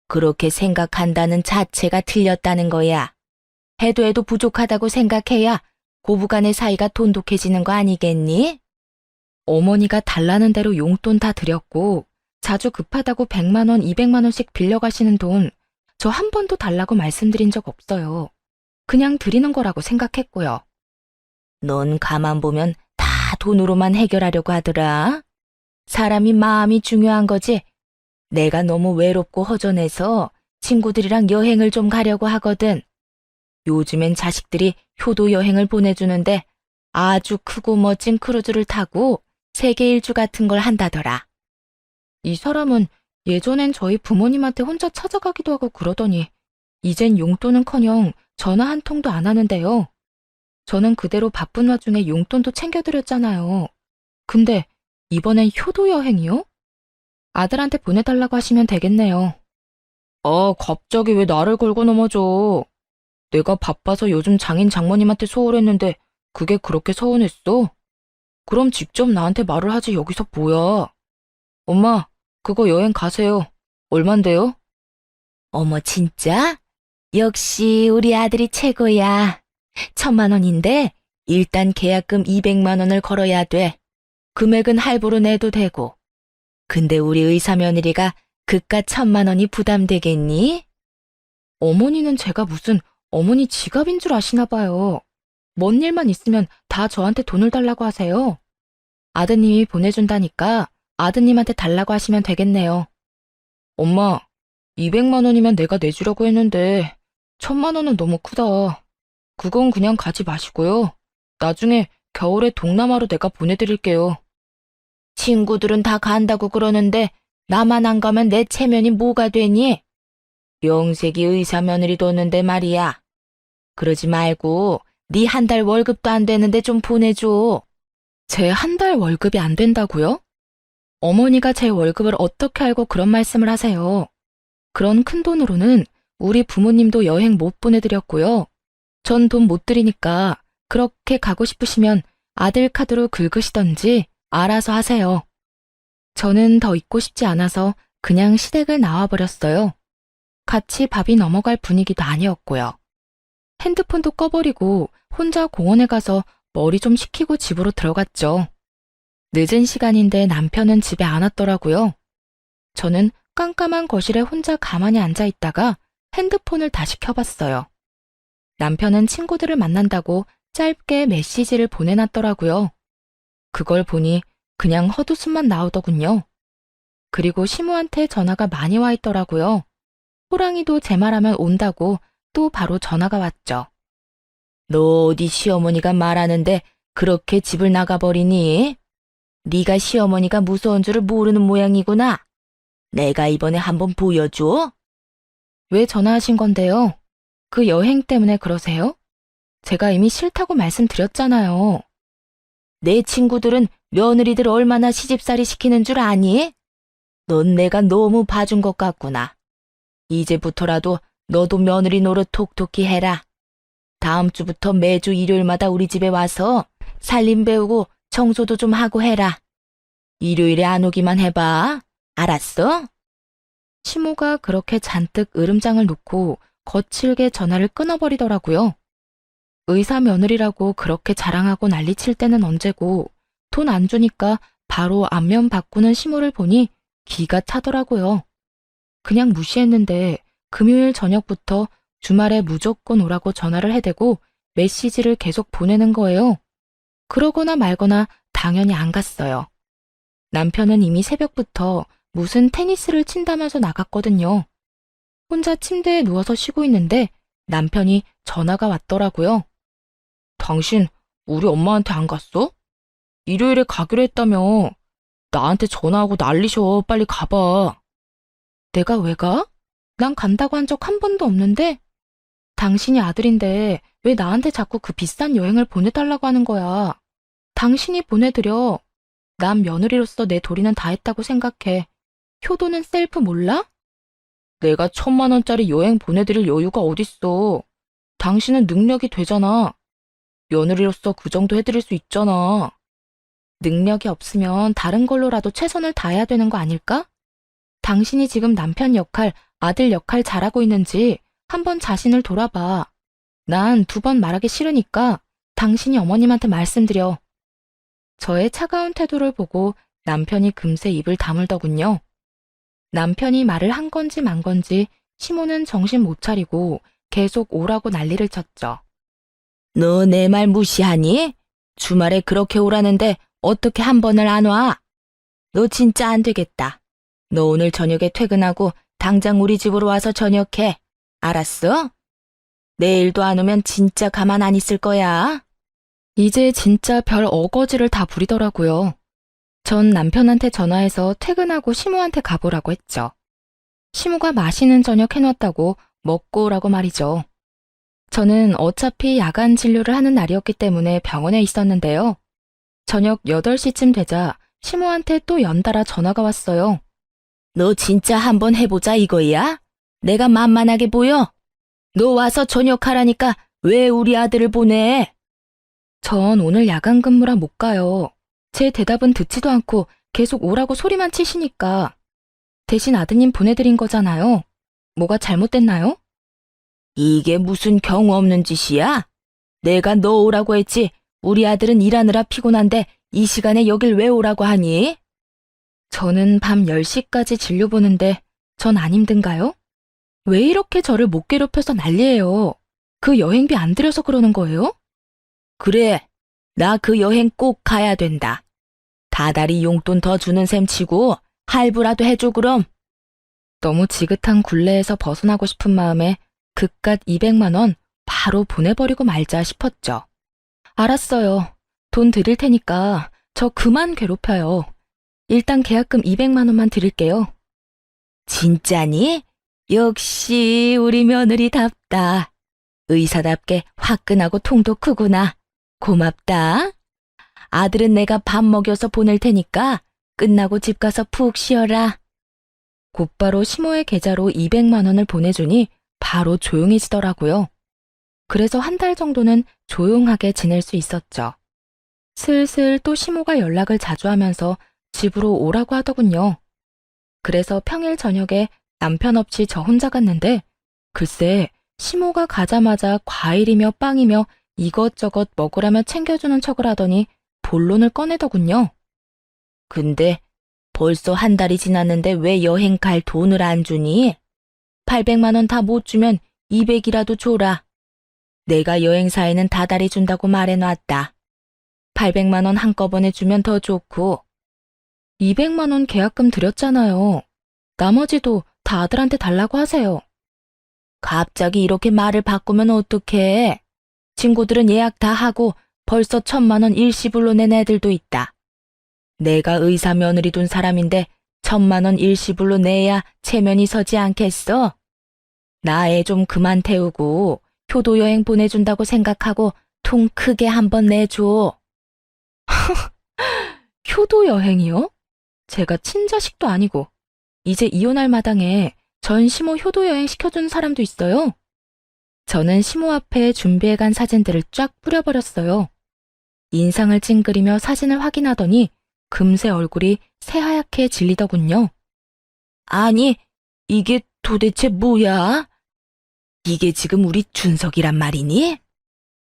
그렇게 생각한다는 자체가 틀렸다는 거야. 해도 부족하다고 생각해야 고부간의 사이가 돈독해지는 거 아니겠니? 어머니가 달라는 대로 용돈 다 드렸고 자주 급하다고 100만 원, 200만 원씩 빌려가시는 돈 저 한 번도 달라고 말씀드린 적 없어요. 그냥 드리는 거라고 생각했고요. 넌 가만 보면 다 돈으로만 해결하려고 하더라. 사람이 마음이 중요한 거지. 내가 너무 외롭고 허전해서 친구들이랑 여행을 좀 가려고 하거든. 요즘엔 자식들이 효도 여행을 보내주는데 아주 크고 멋진 크루즈를 타고 세계 일주 같은 걸 한다더라. 이 사람은 예전엔 저희 부모님한테 혼자 찾아가기도 하고 그러더니 이젠 용돈은커녕 전화 한 통도 안 하는데요. 저는 그대로 바쁜 와중에 용돈도 챙겨드렸잖아요. 근데 이번엔 효도 여행이요? 아들한테 보내달라고 하시면 되겠네요. 갑자기 왜 나를 걸고 넘어져? 내가 바빠서 요즘 장인 장모님한테 소홀했는데 그게 그렇게 서운했어? 그럼 직접 나한테 말을 하지 여기서 뭐야? 엄마, 그거 여행 가세요. 얼만데요? 어머, 진짜? 역시 우리 아들이 최고야. 1,000만 원인데 일단 계약금 200만 원을 걸어야 돼. 금액은 할부로 내도 되고. 근데 우리 의사 며느리가 그깟 1,000만 원이 부담되겠니? 어머니는 제가 무슨 어머니 지갑인 줄 아시나 봐요. 뭔 일만 있으면 다 저한테 돈을 달라고 하세요. 아드님이 보내준다니까 아드님한테 달라고 하시면 되겠네요. 엄마, 200만 원이면 내가 내주려고 했는데 1,000만 원은 너무 크다. 그건 그냥 가지 마시고요. 나중에 겨울에 동남아로 내가 보내드릴게요. 친구들은 다 간다고 그러는데 나만 안 가면 내 체면이 뭐가 되니? 명색이 의사 며느리 뒀는데 말이야. 그러지 말고 네 한 달 월급도 안 되는데 좀 보내줘. 제 한 달 월급이 안 된다고요? 어머니가 제 월급을 어떻게 알고 그런 말씀을 하세요? 그런 큰 돈으로는 우리 부모님도 여행 못 보내드렸고요. 전 돈 못 드리니까 그렇게 가고 싶으시면 아들 카드로 긁으시던지 알아서 하세요. 저는 더 있고 싶지 않아서 그냥 시댁을 나와버렸어요. 같이 밥이 넘어갈 분위기도 아니었고요. 핸드폰도 꺼버리고 혼자 공원에 가서 머리 좀 식히고 집으로 들어갔죠. 늦은 시간인데 남편은 집에 안 왔더라고요. 저는 깜깜한 거실에 혼자 가만히 앉아 있다가 핸드폰을 다시 켜봤어요. 남편은 친구들을 만난다고 짧게 메시지를 보내놨더라고요. 그걸 보니 그냥 헛웃음만 나오더군요. 그리고 시무한테 전화가 많이 와 있더라고요. 호랑이도 제 말하면 온다고 또 바로 전화가 왔죠. 너 어디 시어머니가 말하는데 그렇게 집을 나가버리니? 네가 시어머니가 무서운 줄을 모르는 모양이구나. 내가 이번에 한번 보여줘. 왜 전화하신 건데요? 그 여행 때문에 그러세요? 제가 이미 싫다고 말씀드렸잖아요. 내 친구들은 며느리들 얼마나 시집살이 시키는 줄 아니? 넌 내가 너무 봐준 것 같구나. 이제부터라도 너도 며느리 노릇 톡톡히 해라. 다음 주부터 매주 일요일마다 우리 집에 와서 살림 배우고 청소도 좀 하고 해라. 일요일에 안 오기만 해봐. 알았어? 시모가 그렇게 잔뜩 으름장을 놓고 거칠게 전화를 끊어버리더라고요. 의사 며느리라고 그렇게 자랑하고 난리칠 때는 언제고 돈 안 주니까 바로 안면 바꾸는 시모를 보니 기가 차더라고요. 그냥 무시했는데 금요일 저녁부터 주말에 무조건 오라고 전화를 해대고 메시지를 계속 보내는 거예요. 그러거나 말거나 당연히 안 갔어요. 남편은 이미 새벽부터 무슨 테니스를 친다면서 나갔거든요. 혼자 침대에 누워서 쉬고 있는데 남편이 전화가 왔더라고요. 당신 우리 엄마한테 안 갔어? 일요일에 가기로 했다며. 나한테 전화하고 난리셔. 빨리 가봐. 내가 왜 가? 난 간다고 한 적 한 번도 없는데? 당신이 아들인데 왜 나한테 자꾸 그 비싼 여행을 보내달라고 하는 거야? 당신이 보내드려. 난 며느리로서 내 도리는 다 했다고 생각해. 효도는 셀프 몰라? 내가 1,000만 원짜리 여행 보내드릴 여유가 어딨어. 당신은 능력이 되잖아. 며느리로서 그 정도 해드릴 수 있잖아. 능력이 없으면 다른 걸로라도 최선을 다해야 되는 거 아닐까? 당신이 지금 남편 역할, 아들 역할 잘하고 있는지 한번 자신을 돌아봐. 난 2번 말하기 싫으니까 당신이 어머님한테 말씀드려. 저의 차가운 태도를 보고 남편이 금세 입을 다물더군요. 남편이 말을 한 건지 만 건지 시모는 정신 못 차리고 계속 오라고 난리를 쳤죠. 너 내 말 무시하니? 주말에 그렇게 오라는데 어떻게 한 번을 안 와? 너 진짜 안 되겠다. 너 오늘 저녁에 퇴근하고 당장 우리 집으로 와서 저녁해. 알았어? 내일도 안 오면 진짜 가만 안 있을 거야. 이제 진짜 별 어거지를 다 부리더라고요. 전 남편한테 전화해서 퇴근하고 시모한테 가보라고 했죠. 시모가 맛있는 저녁 해놨다고 먹고 오라고 말이죠. 저는 어차피 야간 진료를 하는 날이었기 때문에 병원에 있었는데요. 저녁 8시쯤 되자 시모한테 또 연달아 전화가 왔어요. 너 진짜 한번 해보자 이거야? 내가 만만하게 보여? 너 와서 저녁 하라니까 왜 우리 아들을 보내? 전 오늘 야간 근무라 못 가요. 제 대답은 듣지도 않고 계속 오라고 소리만 치시니까. 대신 아드님 보내드린 거잖아요. 뭐가 잘못됐나요? 이게 무슨 경우 없는 짓이야? 내가 너 오라고 했지. 우리 아들은 일하느라 피곤한데 이 시간에 여길 왜 오라고 하니? 저는 밤 10시까지 진료 보는데 전 안 힘든가요? 왜 이렇게 저를 못 괴롭혀서 난리예요? 그 여행비 안 들여서 그러는 거예요? 그래, 나 그 여행 꼭 가야 된다. 다달이 용돈 더 주는 셈 치고 할부라도 해줘 그럼. 너무 지긋한 굴레에서 벗어나고 싶은 마음에 그깟 200만 원 바로 보내버리고 말자 싶었죠. 알았어요. 돈 드릴 테니까 저 그만 괴롭혀요. 일단 계약금 200만 원만 드릴게요. 진짜니? 역시 우리 며느리답다. 의사답게 화끈하고 통도 크구나. 고맙다. 아들은 내가 밥 먹여서 보낼 테니까 끝나고 집 가서 푹 쉬어라. 곧바로 시모의 계좌로 200만 원을 보내주니 바로 조용해지더라고요. 그래서 한 달 정도는 조용하게 지낼 수 있었죠. 슬슬 또 시모가 연락을 자주 하면서 집으로 오라고 하더군요. 그래서 평일 저녁에 남편 없이 저 혼자 갔는데 글쎄 시모가 가자마자 과일이며 빵이며 이것저것 먹으라며 챙겨주는 척을 하더니 본론을 꺼내더군요. 근데 벌써 한 달이 지났는데 왜 여행 갈 돈을 안 주니? 800만 원 다 못 주면 200이라도 줘라. 내가 여행사에는 다달이 준다고 말해놨다. 800만 원 한꺼번에 주면 더 좋고. 200만 원 계약금 드렸잖아요. 나머지도 다 아들한테 달라고 하세요. 갑자기 이렇게 말을 바꾸면 어떡해? 친구들은 예약 다 하고 벌써 1,000만 원 일시불로 낸 애들도 있다. 내가 의사 며느리 둔 사람인데 1,000만 원 일시불로 내야 체면이 서지 않겠어? 나 애 좀 그만 태우고 효도 여행 보내준다고 생각하고 통 크게 한번 내줘. 효도 여행이요? 제가 친자식도 아니고 이제 이혼할 마당에 전 시모 효도 여행 시켜준 사람도 있어요. 저는 시모 앞에 준비해간 사진들을 쫙 뿌려버렸어요. 인상을 찡그리며 사진을 확인하더니 금세 얼굴이 새하얗게 질리더군요. 아니, 이게 도대체 뭐야? 이게 지금 우리 준석이란 말이니?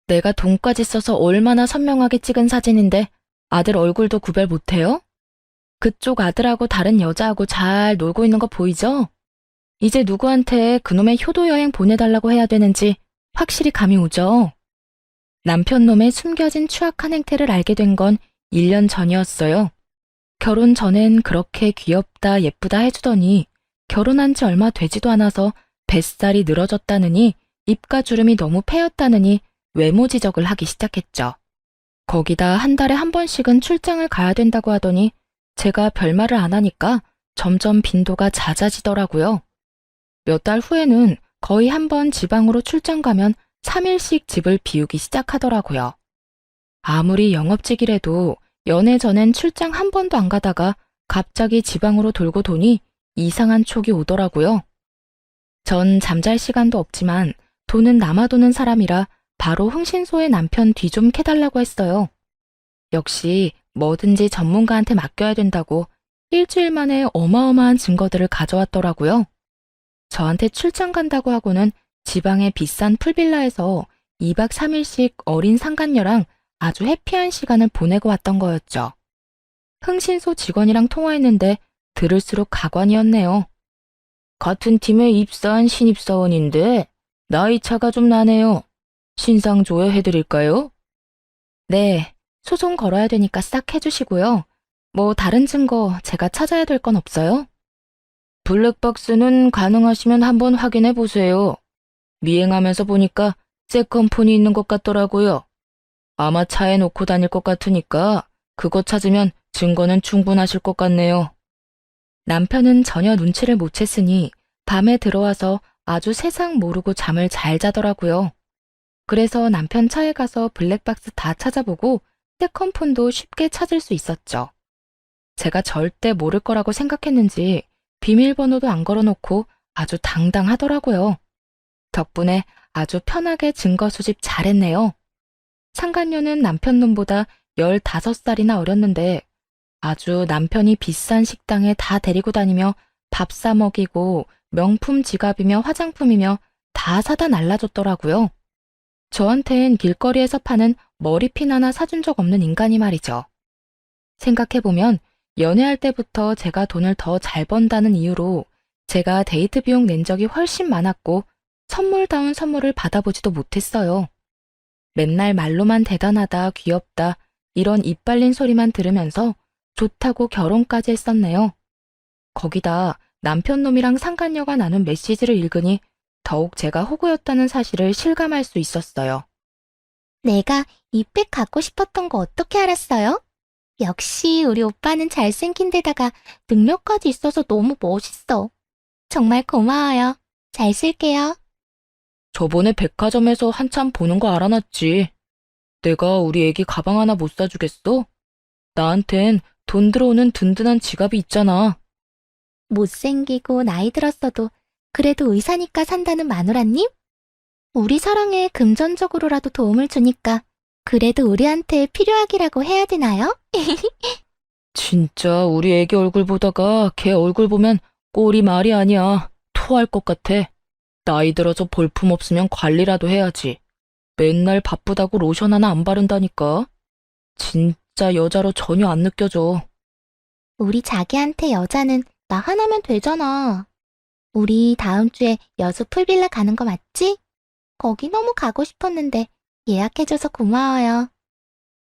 내가 돈까지 써서 얼마나 선명하게 찍은 사진인데 아들 얼굴도 구별 못해요? 그쪽 아들하고 다른 여자하고 잘 놀고 있는 거 보이죠? 이제 누구한테 그놈의 효도 여행 보내달라고 해야 되는지 확실히 감이 오죠? 남편 놈의 숨겨진 추악한 행태를 알게 된 건 1년 전이었어요. 결혼 전엔 그렇게 귀엽다 예쁘다 해주더니 결혼한 지 얼마 되지도 않아서 뱃살이 늘어졌다느니 입가 주름이 너무 패였다느니 외모 지적을 하기 시작했죠. 거기다 한 달에 한 번씩은 출장을 가야 된다고 하더니 제가 별말을 안 하니까 점점 빈도가 잦아지더라고요. 몇 달 후에는 거의 한 번 지방으로 출장 가면 3일씩 집을 비우기 시작하더라고요. 아무리 영업직이라도 연애 전엔 출장 한 번도 안 가다가 갑자기 지방으로 돌고 도니 이상한 촉이 오더라고요. 전 잠잘 시간도 없지만 돈은 남아도는 사람이라 바로 흥신소의 남편 뒤 좀 캐달라고 했어요. 역시 뭐든지 전문가한테 맡겨야 된다고 일주일 만에 어마어마한 증거들을 가져왔더라고요. 저한테 출장 간다고 하고는 지방의 비싼 풀빌라에서 2박 3일씩 어린 상간녀랑 아주 해피한 시간을 보내고 왔던 거였죠. 흥신소 직원이랑 통화했는데 들을수록 가관이었네요. 같은 팀에 입사한 신입사원인데 나이 차가 좀 나네요. 신상 조회해드릴까요? 네, 소송 걸어야 되니까 싹 해주시고요. 뭐 다른 증거 제가 찾아야 될 건 없어요? 블랙박스는 가능하시면 한번 확인해 보세요. 미행하면서 보니까 세컨폰이 있는 것 같더라고요. 아마 차에 놓고 다닐 것 같으니까 그거 찾으면 증거는 충분하실 것 같네요. 남편은 전혀 눈치를 못 챘으니 밤에 들어와서 아주 세상 모르고 잠을 잘 자더라고요. 그래서 남편 차에 가서 블랙박스 다 찾아보고 세컨폰도 쉽게 찾을 수 있었죠. 제가 절대 모를 거라고 생각했는지 비밀번호도 안 걸어놓고 아주 당당하더라고요. 덕분에 아주 편하게 증거 수집 잘했네요. 상간녀는 남편 놈보다 15살이나 어렸는데 아주 남편이 비싼 식당에 다 데리고 다니며 밥 사 먹이고 명품 지갑이며 화장품이며 다 사다 날라줬더라고요. 저한텐 길거리에서 파는 머리핀 하나 사준 적 없는 인간이 말이죠. 생각해보면 연애할 때부터 제가 돈을 더 잘 번다는 이유로 제가 데이트 비용 낸 적이 훨씬 많았고 선물다운 선물을 받아보지도 못했어요. 맨날 말로만 대단하다, 귀엽다 이런 입 발린 소리만 들으면서 좋다고 결혼까지 했었네요. 거기다 남편 놈이랑 상간녀가 나눈 메시지를 읽으니 더욱 제가 호구였다는 사실을 실감할 수 있었어요. 내가 이 백 갖고 싶었던 거 어떻게 알았어요? 역시 우리 오빠는 잘생긴 데다가 능력까지 있어서 너무 멋있어. 정말 고마워요. 잘 쓸게요. 저번에 백화점에서 한참 보는 거 알아놨지. 내가 우리 애기 가방 하나 못 사주겠어? 나한텐 돈 들어오는 든든한 지갑이 있잖아. 못생기고 나이 들었어도 그래도 의사니까 산다는 마누라님? 우리 사랑에 금전적으로라도 도움을 주니까 그래도 우리한테 필요하기라고 해야 되나요? 진짜 우리 애기 얼굴 보다가 걔 얼굴 보면 꼴이 말이 아니야. 토할 것 같아. 나이 들어서 볼품 없으면 관리라도 해야지. 맨날 바쁘다고 로션 하나 안 바른다니까. 진짜 여자로 전혀 안 느껴져. 우리 자기한테 여자는 나 하나면 되잖아. 우리 다음 주에 여수 풀빌라 가는 거 맞지? 거기 너무 가고 싶었는데 예약해줘서 고마워요.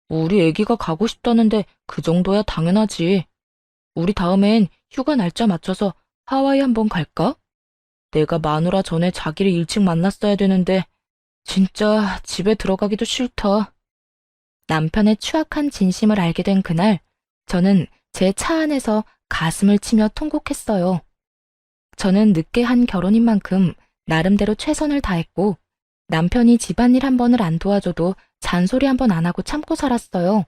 우리 애기가 가고 싶다는데 그 정도야 당연하지. 우리 다음엔 휴가 날짜 맞춰서 하와이 한번 갈까? 내가 마누라 전에 자기를 일찍 만났어야 되는데 진짜 집에 들어가기도 싫다. 남편의 추악한 진심을 알게 된 그날, 저는 제 차 안에서 가슴을 치며 통곡했어요. 저는 늦게 한 결혼인 만큼 나름대로 최선을 다했고 남편이 집안일 한 번을 안 도와줘도 잔소리 한 번 안 하고 참고 살았어요.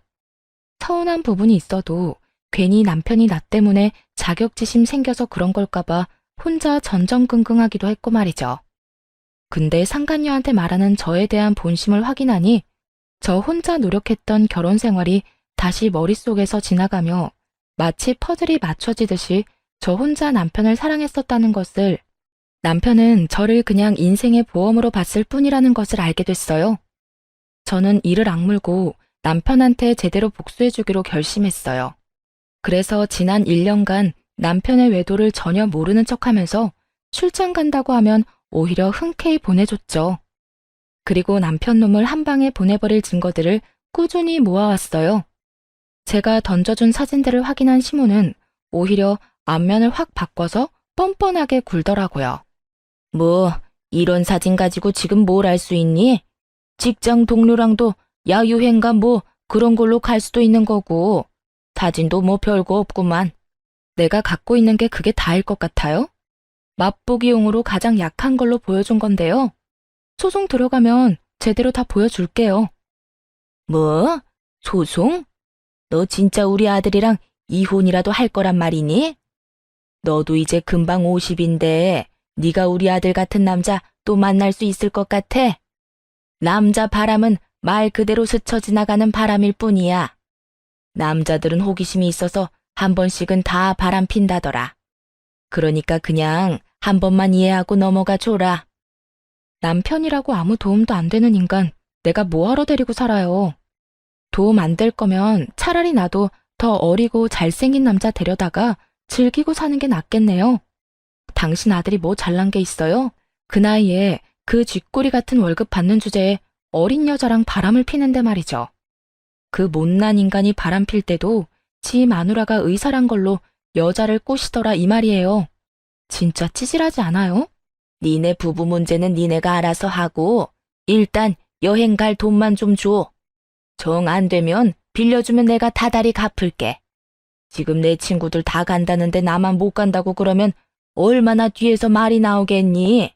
서운한 부분이 있어도 괜히 남편이 나 때문에 자격지심 생겨서 그런 걸까봐 혼자 전전긍긍하기도 했고 말이죠. 근데 상간녀한테 말하는 저에 대한 본심을 확인하니 저 혼자 노력했던 결혼 생활이 다시 머릿속에서 지나가며 마치 퍼즐이 맞춰지듯이 저 혼자 남편을 사랑했었다는 것을 남편은 저를 그냥 인생의 보험으로 봤을 뿐이라는 것을 알게 됐어요. 저는 이를 악물고 남편한테 제대로 복수해주기로 결심했어요. 그래서 지난 1년간 남편의 외도를 전혀 모르는 척하면서 출장 간다고 하면 오히려 흔쾌히 보내줬죠. 그리고 남편 놈을 한 방에 보내버릴 증거들을 꾸준히 모아왔어요. 제가 던져준 사진들을 확인한 시모는 오히려 안면을 확 바꿔서 뻔뻔하게 굴더라고요. 뭐 이런 사진 가지고 지금 뭘 할 수 있니? 직장 동료랑도 야유회인가 뭐 그런 걸로 갈 수도 있는 거고 사진도 뭐 별거 없구만. 내가 갖고 있는 게 그게 다일 것 같아요? 맛보기용으로 가장 약한 걸로 보여준 건데요. 소송 들어가면 제대로 다 보여줄게요. 뭐? 소송? 너 진짜 우리 아들이랑 이혼이라도 할 거란 말이니? 너도 이제 금방 50인데 네가 우리 아들 같은 남자 또 만날 수 있을 것 같아? 남자 바람은 말 그대로 스쳐 지나가는 바람일 뿐이야. 남자들은 호기심이 있어서 한 번씩은 다 바람 핀다더라. 그러니까 그냥 한 번만 이해하고 넘어가 줘라. 남편이라고 아무 도움도 안 되는 인간, 내가 뭐하러 데리고 살아요. 도움 안 될 거면 차라리 나도 더 어리고 잘생긴 남자 데려다가 즐기고 사는 게 낫겠네요. 당신 아들이 뭐 잘난 게 있어요? 그 나이에 그 쥐꼬리 같은 월급 받는 주제에 어린 여자랑 바람을 피는데 말이죠. 그 못난 인간이 바람 필 때도 지 마누라가 의사란 걸로 여자를 꼬시더라 이 말이에요. 진짜 찌질하지 않아요? 니네 부부 문제는 니네가 알아서 하고 일단 여행 갈 돈만 좀 줘. 정 안 되면 빌려주면 내가 다달이 갚을게. 지금 내 친구들 다 간다는데 나만 못 간다고 그러면 얼마나 뒤에서 말이 나오겠니?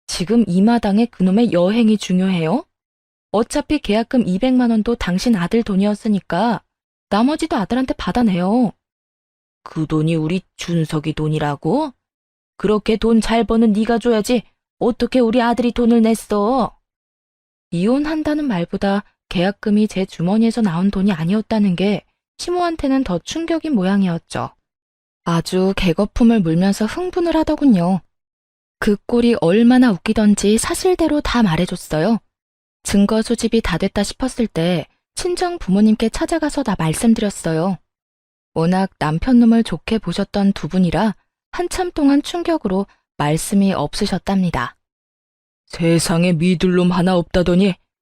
지금 이 마당에 그놈의 여행이 중요해요? 어차피 계약금 200만 원도 당신 아들 돈이었으니까 나머지도 아들한테 받아내요. 그 돈이 우리 준석이 돈이라고? 그렇게 돈 잘 버는 네가 줘야지 어떻게 우리 아들이 돈을 냈어? 이혼한다는 말보다 계약금이 제 주머니에서 나온 돈이 아니었다는 게 시모한테는 더 충격인 모양이었죠. 아주 개거품을 물면서 흥분을 하더군요. 그 꼴이 얼마나 웃기던지 사실대로 다 말해줬어요. 증거 수집이 다 됐다 싶었을 때 친정 부모님께 찾아가서 다 말씀드렸어요. 워낙 남편 놈을 좋게 보셨던 두 분이라 한참 동안 충격으로 말씀이 없으셨답니다. 세상에 믿을 놈 하나 없다더니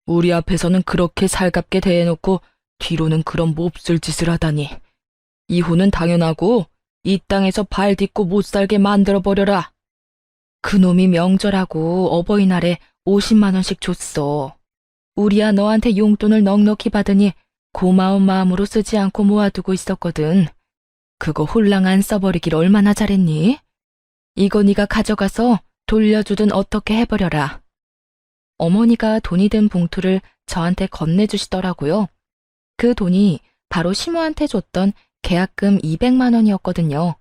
우리 앞에서는 그렇게 살갑게 대해놓고 뒤로는 그런 몹쓸 짓을 하다니. 이혼은 당연하고 이 땅에서 발 딛고 못 살게 만들어버려라. 그놈이 명절하고 어버이날에 50만 원씩 줬어. 우리야 너한테 용돈을 넉넉히 받으니 고마운 마음으로 쓰지 않고 모아두고 있었거든. 그거 홀랑 안 써버리길 얼마나 잘했니? 이거 네가 가져가서 돌려주든 어떻게 해버려라. 어머니가 돈이 든 봉투를 저한테 건네주시더라고요. 그 돈이 바로 시모한테 줬던 계약금 200만 원이었거든요.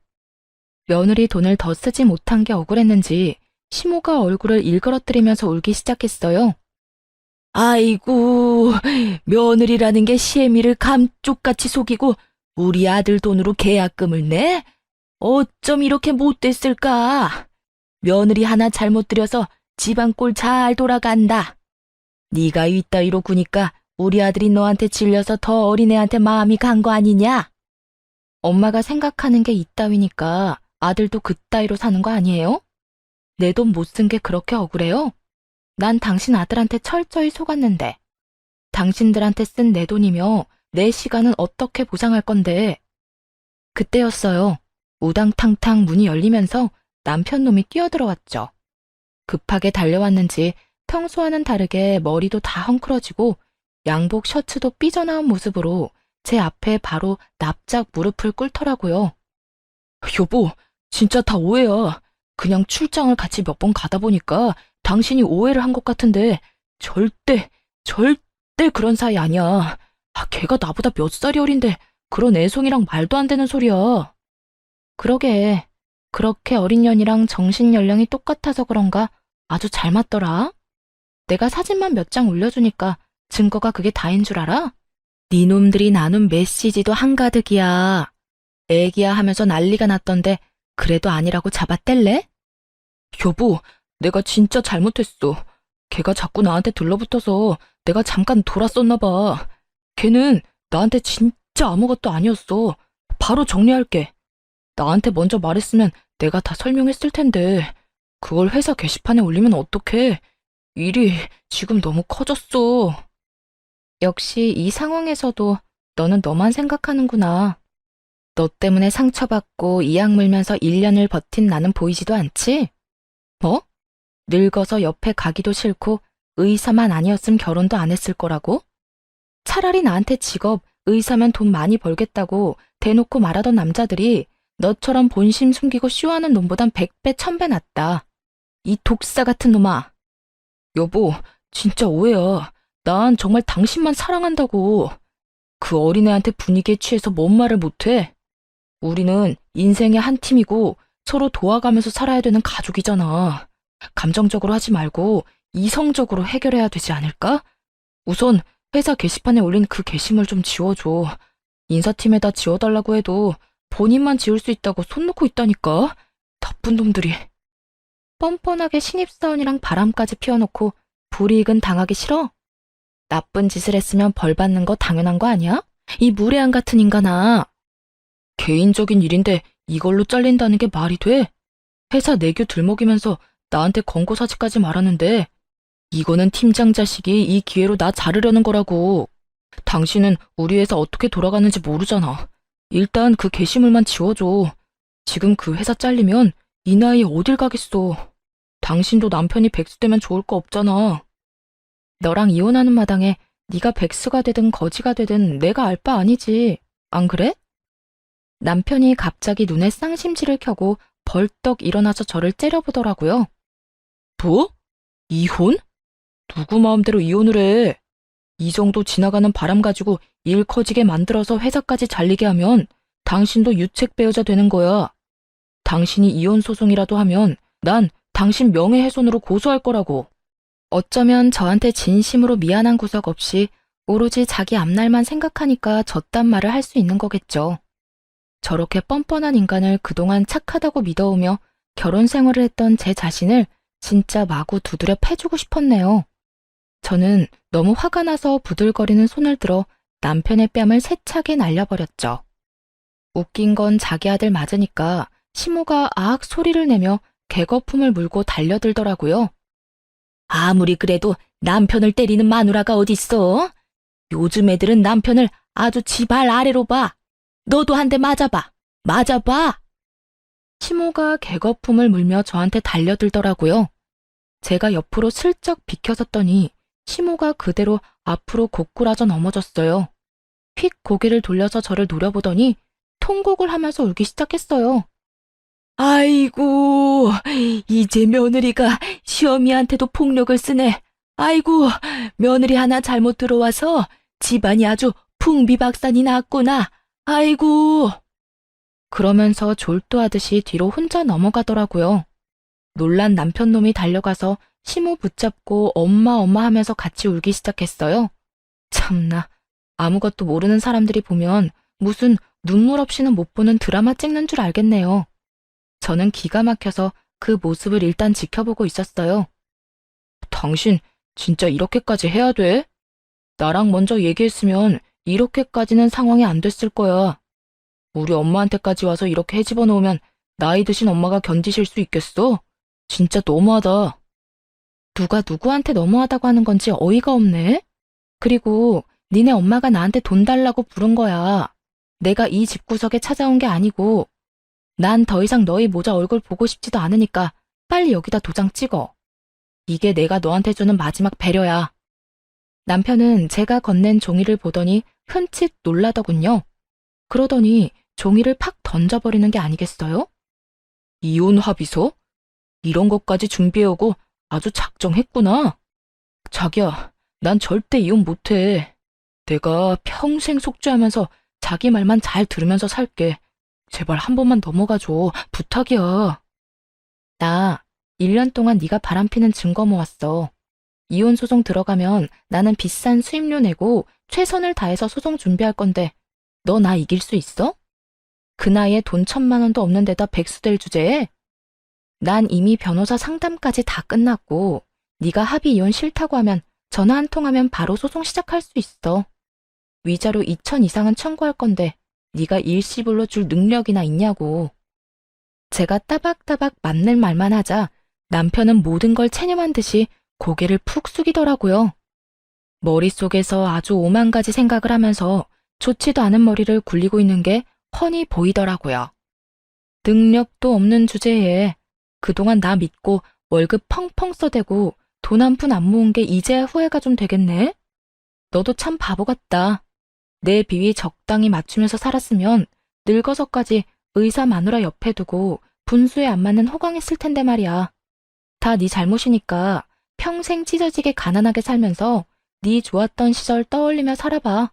며느리 돈을 더 쓰지 못한 게 억울했는지 시모가 얼굴을 일그러뜨리면서 울기 시작했어요. 아이고, 며느리라는 게 시애미를 감쪽같이 속이고 우리 아들 돈으로 계약금을 내? 어쩜 이렇게 못됐을까? 며느리 하나 잘못 들여서 집안 꼴 잘 돌아간다. 네가 이따위로 구니까 우리 아들이 너한테 질려서 더 어린애한테 마음이 간 거 아니냐? 엄마가 생각하는 게 이따위니까 아들도 그따위로 사는 거 아니에요? 내 돈 못 쓴 게 그렇게 억울해요? 난 당신 아들한테 철저히 속았는데 당신들한테 쓴 내 돈이며 내 시간은 어떻게 보상할 건데. 그때였어요. 우당탕탕 문이 열리면서 남편 놈이 뛰어들어왔죠. 급하게 달려왔는지 평소와는 다르게 머리도 다 헝클어지고 양복 셔츠도 삐져나온 모습으로 제 앞에 바로 납작 무릎을 꿇더라고요. 여보, 진짜 다 오해야. 그냥 출장을 같이 몇 번 가다 보니까 당신이 오해를 한 것 같은데 절대 그런 사이 아니야. 걔가 나보다 몇 살이 어린데 그런 애송이랑 말도 안 되는 소리야. 그러게, 그렇게 어린 년이랑 정신 연령이 똑같아서 그런가 아주 잘 맞더라. 내가 사진만 몇 장 올려주니까 증거가 그게 다인 줄 알아? 네 놈들이 나눈 메시지도 한가득이야. 애기야 하면서 난리가 났던데 그래도 아니라고 잡아뗄래? 여보, 내가 진짜 잘못했어. 걔가 자꾸 나한테 들러붙어서 내가 잠깐 돌았었나 봐. 걔는 나한테 진짜 아무것도 아니었어. 바로 정리할게. 나한테 먼저 말했으면 내가 다 설명했을 텐데 그걸 회사 게시판에 올리면 어떡해. 일이 지금 너무 커졌어. 역시 이 상황에서도 너는 너만 생각하는구나. 너 때문에 상처받고 이악 물면서 1년을 버틴 나는 보이지도 않지? 뭐? 늙어서 옆에 가기도 싫고 의사만 아니었음 결혼도 안 했을 거라고? 차라리 나한테 직업, 의사면 돈 많이 벌겠다고 대놓고 말하던 남자들이 너처럼 본심 숨기고 쇼하는 놈보단 100배, 1000배 낫다. 이 독사 같은 놈아. 여보, 진짜 오해야. 난 정말 당신만 사랑한다고. 그 어린애한테 분위기에 취해서 뭔 말을 못해? 우리는 인생의 한 팀이고 서로 도와가면서 살아야 되는 가족이잖아. 감정적으로 하지 말고 이성적으로 해결해야 되지 않을까? 우선 회사 게시판에 올린 그 게시물 좀 지워줘. 인사팀에다 지워달라고 해도 본인만 지울 수 있다고 손 놓고 있다니까. 나쁜 놈들이. 뻔뻔하게 신입사원이랑 바람까지 피워놓고 불이익은 당하기 싫어? 나쁜 짓을 했으면 벌 받는 거 당연한 거 아니야? 이 무례한 같은 인간아. 개인적인 일인데 이걸로 잘린다는 게 말이 돼? 회사 내규 들먹이면서 나한테 권고사직까지 말하는데 이거는 팀장 자식이 이 기회로 나 자르려는 거라고. 당신은 우리 회사 어떻게 돌아가는지 모르잖아. 일단 그 게시물만 지워줘. 지금 그 회사 잘리면 이 나이에 어딜 가겠어. 당신도 남편이 백수 되면 좋을 거 없잖아. 너랑 이혼하는 마당에 네가 백수가 되든 거지가 되든 내가 알 바 아니지. 안 그래? 남편이 갑자기 눈에 쌍심지를 켜고 벌떡 일어나서 저를 째려보더라고요. 뭐? 이혼? 누구 마음대로 이혼을 해? 이 정도 지나가는 바람 가지고 일 커지게 만들어서 회사까지 잘리게 하면 당신도 유책 배우자 되는 거야. 당신이 이혼 소송이라도 하면 난 당신 명예훼손으로 고소할 거라고. 어쩌면 저한테 진심으로 미안한 구석 없이 오로지 자기 앞날만 생각하니까 저딴 말을 할 수 있는 거겠죠. 저렇게 뻔뻔한 인간을 그동안 착하다고 믿어오며 결혼 생활을 했던 제 자신을 진짜 마구 두드려 패주고 싶었네요. 저는 너무 화가 나서 부들거리는 손을 들어 남편의 뺨을 세차게 날려버렸죠. 웃긴 건 자기 아들 맞으니까 시모가 아악 소리를 내며 개거품을 물고 달려들더라고요. 아무리 그래도 남편을 때리는 마누라가 어딨어? 요즘 애들은 남편을 아주 지발 아래로 봐. 너도 한 대 맞아봐. 맞아봐. 시모가 개거품을 물며 저한테 달려들더라고요. 제가 옆으로 슬쩍 비켜섰더니 시모가 그대로 앞으로 고꾸라져 넘어졌어요. 휙 고개를 돌려서 저를 노려보더니 통곡을 하면서 울기 시작했어요. 아이고, 이제 며느리가 시어미한테도 폭력을 쓰네. 아이고, 며느리 하나 잘못 들어와서 집안이 아주 풍비박산이 났구나. 아이고. 그러면서 졸도하듯이 뒤로 혼자 넘어가더라고요. 놀란 남편놈이 달려가서 시모 붙잡고 엄마 하면서 같이 울기 시작했어요. 참나, 아무것도 모르는 사람들이 보면 무슨 눈물 없이는 못 보는 드라마 찍는 줄 알겠네요. 저는 기가 막혀서 그 모습을 일단 지켜보고 있었어요. 당신 진짜 이렇게까지 해야 돼? 나랑 먼저 얘기했으면 이렇게까지는 상황이 안 됐을 거야. 우리 엄마한테까지 와서 이렇게 헤집어 놓으면 나이 드신 엄마가 견디실 수 있겠어? 진짜 너무하다. 누가 누구한테 너무하다고 하는 건지 어이가 없네. 그리고 니네 엄마가 나한테 돈 달라고 부른 거야. 내가 이 집구석에 찾아온 게 아니고. 난 더 이상 너희 모자 얼굴 보고 싶지도 않으니까 빨리 여기다 도장 찍어. 이게 내가 너한테 주는 마지막 배려야. 남편은 제가 건넨 종이를 보더니 흠칫 놀라더군요. 그러더니 종이를 팍 던져버리는 게 아니겠어요? 이혼 합의서? 이런 것까지 준비해오고 아주 작정했구나. 자기야, 난 절대 이혼 못해. 내가 평생 속죄하면서 자기 말만 잘 들으면서 살게. 제발 한 번만 넘어가줘. 부탁이야. 나 1년 동안 네가 바람피는 증거 모았어. 이혼 소송 들어가면 나는 비싼 수임료 내고 최선을 다해서 소송 준비할 건데 너 나 이길 수 있어? 그 나이에 돈 1000만 원도 없는 데다 백수 될 주제에? 난 이미 변호사 상담까지 다 끝났고 네가 합의 이혼 싫다고 하면 전화 한 통하면 바로 소송 시작할 수 있어. 위자료 2천 이상은 청구할 건데 네가 일시불로 줄 능력이나 있냐고. 제가 따박따박 맞는 말만 하자 남편은 모든 걸 체념한 듯이 고개를 푹 숙이더라고요. 머릿속에서 아주 오만 가지 생각을 하면서 좋지도 않은 머리를 굴리고 있는 게 훤히 보이더라고요. 능력도 없는 주제에 그동안 나 믿고 월급 펑펑 써대고 돈 한 푼 안 모은 게 이제야 후회가 좀 되겠네? 너도 참 바보 같다. 내 비위 적당히 맞추면서 살았으면 늙어서까지 의사 마누라 옆에 두고 분수에 안 맞는 호강했을 텐데 말이야. 다 네 잘못이니까 평생 찢어지게 가난하게 살면서 네 좋았던 시절 떠올리며 살아봐.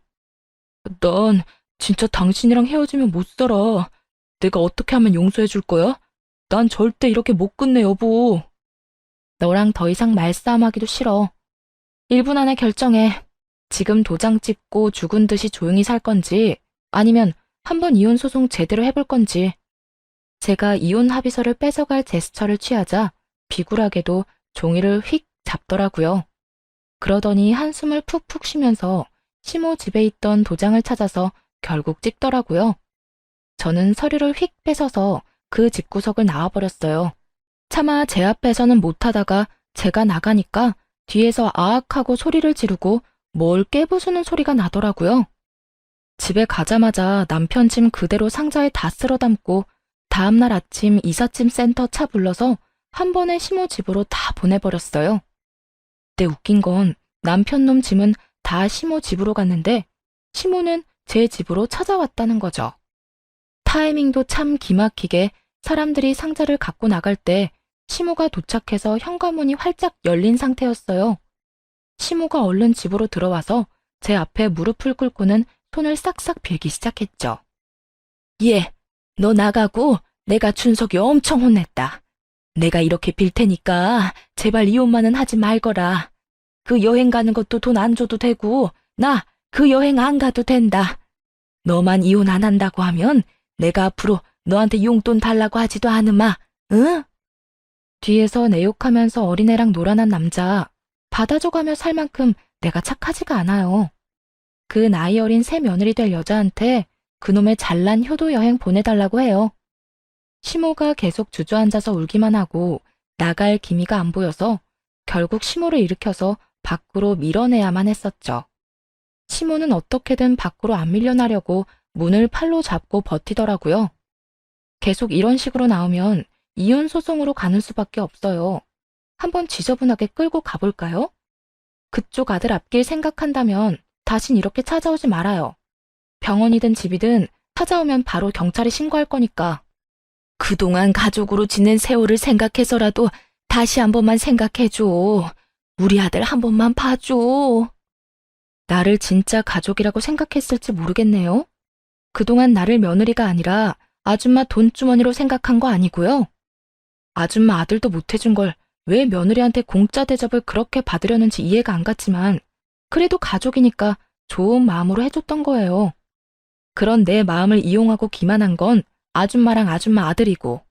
난 진짜 당신이랑 헤어지면 못 살아. 내가 어떻게 하면 용서해 줄 거야? 난 절대 이렇게 못 끝내, 여보. 너랑 더 이상 말싸움하기도 싫어. 1분 안에 결정해. 지금 도장 찍고 죽은 듯이 조용히 살 건지 아니면 한번 이혼 소송 제대로 해볼 건지. 제가 이혼 합의서를 뺏어갈 제스처를 취하자 비굴하게도 종이를 휙 잡더라고요. 그러더니 한숨을 푹푹 쉬면서 시모 집에 있던 도장을 찾아서 결국 찍더라고요. 저는 서류를 휙 뺏어서 그 집구석을 나와버렸어요. 차마 제 앞에서는 못하다가 제가 나가니까 뒤에서 아악하고 소리를 지르고 뭘 깨부수는 소리가 나더라고요. 집에 가자마자 남편 짐 그대로 상자에 다 쓸어 담고 다음날 아침 이삿짐 센터 차 불러서 한 번에 시모 집으로 다 보내버렸어요. 그때 웃긴 건 남편 놈 짐은 다 시모 집으로 갔는데 시모는 제 집으로 찾아왔다는 거죠. 타이밍도 참 기막히게 사람들이 상자를 갖고 나갈 때 시모가 도착해서 현관문이 활짝 열린 상태였어요. 시모가 얼른 집으로 들어와서 제 앞에 무릎을 꿇고는 손을 싹싹 빌기 시작했죠. 예, 너 나가고 내가 준석이 엄청 혼냈다. 내가 이렇게 빌 테니까 제발 이혼만은 하지 말거라. 그 여행 가는 것도 돈 안 줘도 되고 나 그 여행 안 가도 된다. 너만 이혼 안 한다고 하면 내가 앞으로 너한테 용돈 달라고 하지도 않으마, 응? 뒤에서 내 욕하면서 어린애랑 놀아난 남자 받아줘가며 살 만큼 내가 착하지가 않아요. 그 나이 어린 새 며느리 될 여자한테 그놈의 잘난 효도 여행 보내달라고 해요. 시모가 계속 주저앉아서 울기만 하고 나갈 기미가 안 보여서 결국 시모를 일으켜서 밖으로 밀어내야만 했었죠. 시모는 어떻게든 밖으로 안 밀려나려고 문을 팔로 잡고 버티더라고요. 계속 이런 식으로 나오면 이혼 소송으로 가는 수밖에 없어요. 한번 지저분하게 끌고 가볼까요? 그쪽 아들 앞길 생각한다면 다신 이렇게 찾아오지 말아요. 병원이든 집이든 찾아오면 바로 경찰에 신고할 거니까. 그동안 가족으로 지낸 세월을 생각해서라도 다시 한 번만 생각해줘. 우리 아들 한 번만 봐줘. 나를 진짜 가족이라고 생각했을지 모르겠네요. 그동안 나를 며느리가 아니라 아줌마 돈주머니로 생각한 거 아니고요. 아줌마 아들도 못해준 걸 왜 며느리한테 공짜 대접을 그렇게 받으려는지 이해가 안 갔지만 그래도 가족이니까 좋은 마음으로 해줬던 거예요. 그런 내 마음을 이용하고 기만한 건 아줌마랑 아줌마 아들이고.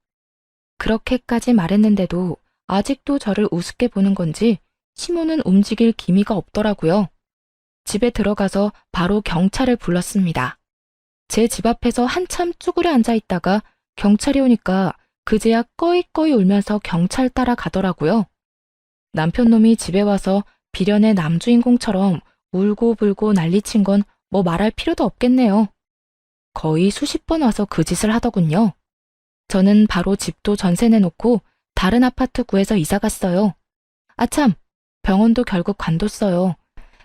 그렇게까지 말했는데도 아직도 저를 우습게 보는 건지 시모는 움직일 기미가 없더라고요. 집에 들어가서 바로 경찰을 불렀습니다. 제 집 앞에서 한참 쭈그려 앉아 있다가 경찰이 오니까 그제야 꺼이꺼이 울면서 경찰 따라가더라고요. 남편놈이 집에 와서 비련의 남주인공처럼 울고불고 난리친 건 뭐 말할 필요도 없겠네요. 거의 수십 번 와서 그 짓을 하더군요. 저는 바로 집도 전세 내놓고 다른 아파트 구해서 이사 갔어요. 아참, 병원도 결국 관뒀어요.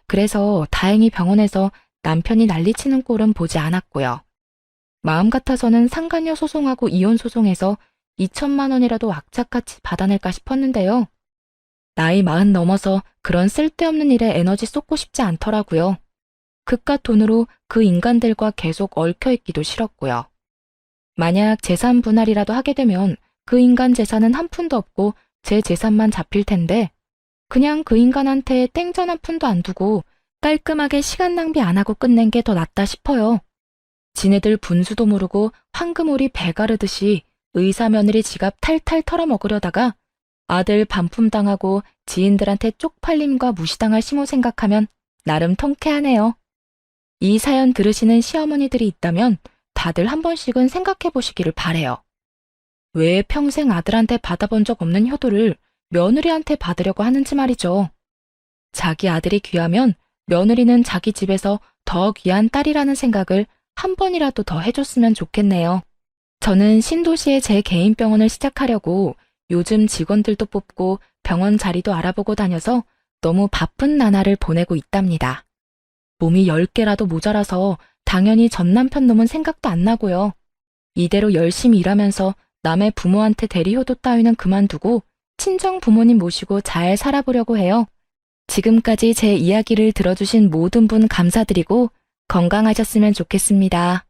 그래서 다행히 병원에서 남편이 난리치는 꼴은 보지 않았고요. 마음 같아서는 상간녀 소송하고 이혼 소송에서 2천만 원이라도 악착같이 받아낼까 싶었는데요. 나이 40 넘어서 그런 쓸데없는 일에 에너지 쏟고 싶지 않더라고요. 그깟 돈으로 그 인간들과 계속 얽혀있기도 싫었고요. 만약 재산 분할이라도 하게 되면 그 인간 재산은 한 푼도 없고 제 재산만 잡힐 텐데 그냥 그 인간한테 땡전 한 푼도 안 두고 깔끔하게 시간 낭비 안 하고 끝낸 게 더 낫다 싶어요. 지네들 분수도 모르고 황금오리 배 가르듯이 의사 며느리 지갑 탈탈 털어먹으려다가 아들 반품당하고 지인들한테 쪽팔림과 무시당할 시모 생각하면 나름 통쾌하네요. 이 사연 들으시는 시어머니들이 있다면 다들 한 번씩은 생각해 보시기를 바래요. 왜 평생 아들한테 받아본 적 없는 효도를 며느리한테 받으려고 하는지 말이죠. 자기 아들이 귀하면 며느리는 자기 집에서 더 귀한 딸이라는 생각을 한 번이라도 더 해줬으면 좋겠네요. 저는 신도시에 제 개인 병원을 시작하려고 요즘 직원들도 뽑고 병원 자리도 알아보고 다녀서 너무 바쁜 나날을 보내고 있답니다. 몸이 10개라도 모자라서 당연히 전 남편 놈은 생각도 안 나고요. 이대로 열심히 일하면서 남의 부모한테 대리효도 따위는 그만두고 친정 부모님 모시고 잘 살아보려고 해요. 지금까지 제 이야기를 들어주신 모든 분 감사드리고 건강하셨으면 좋겠습니다.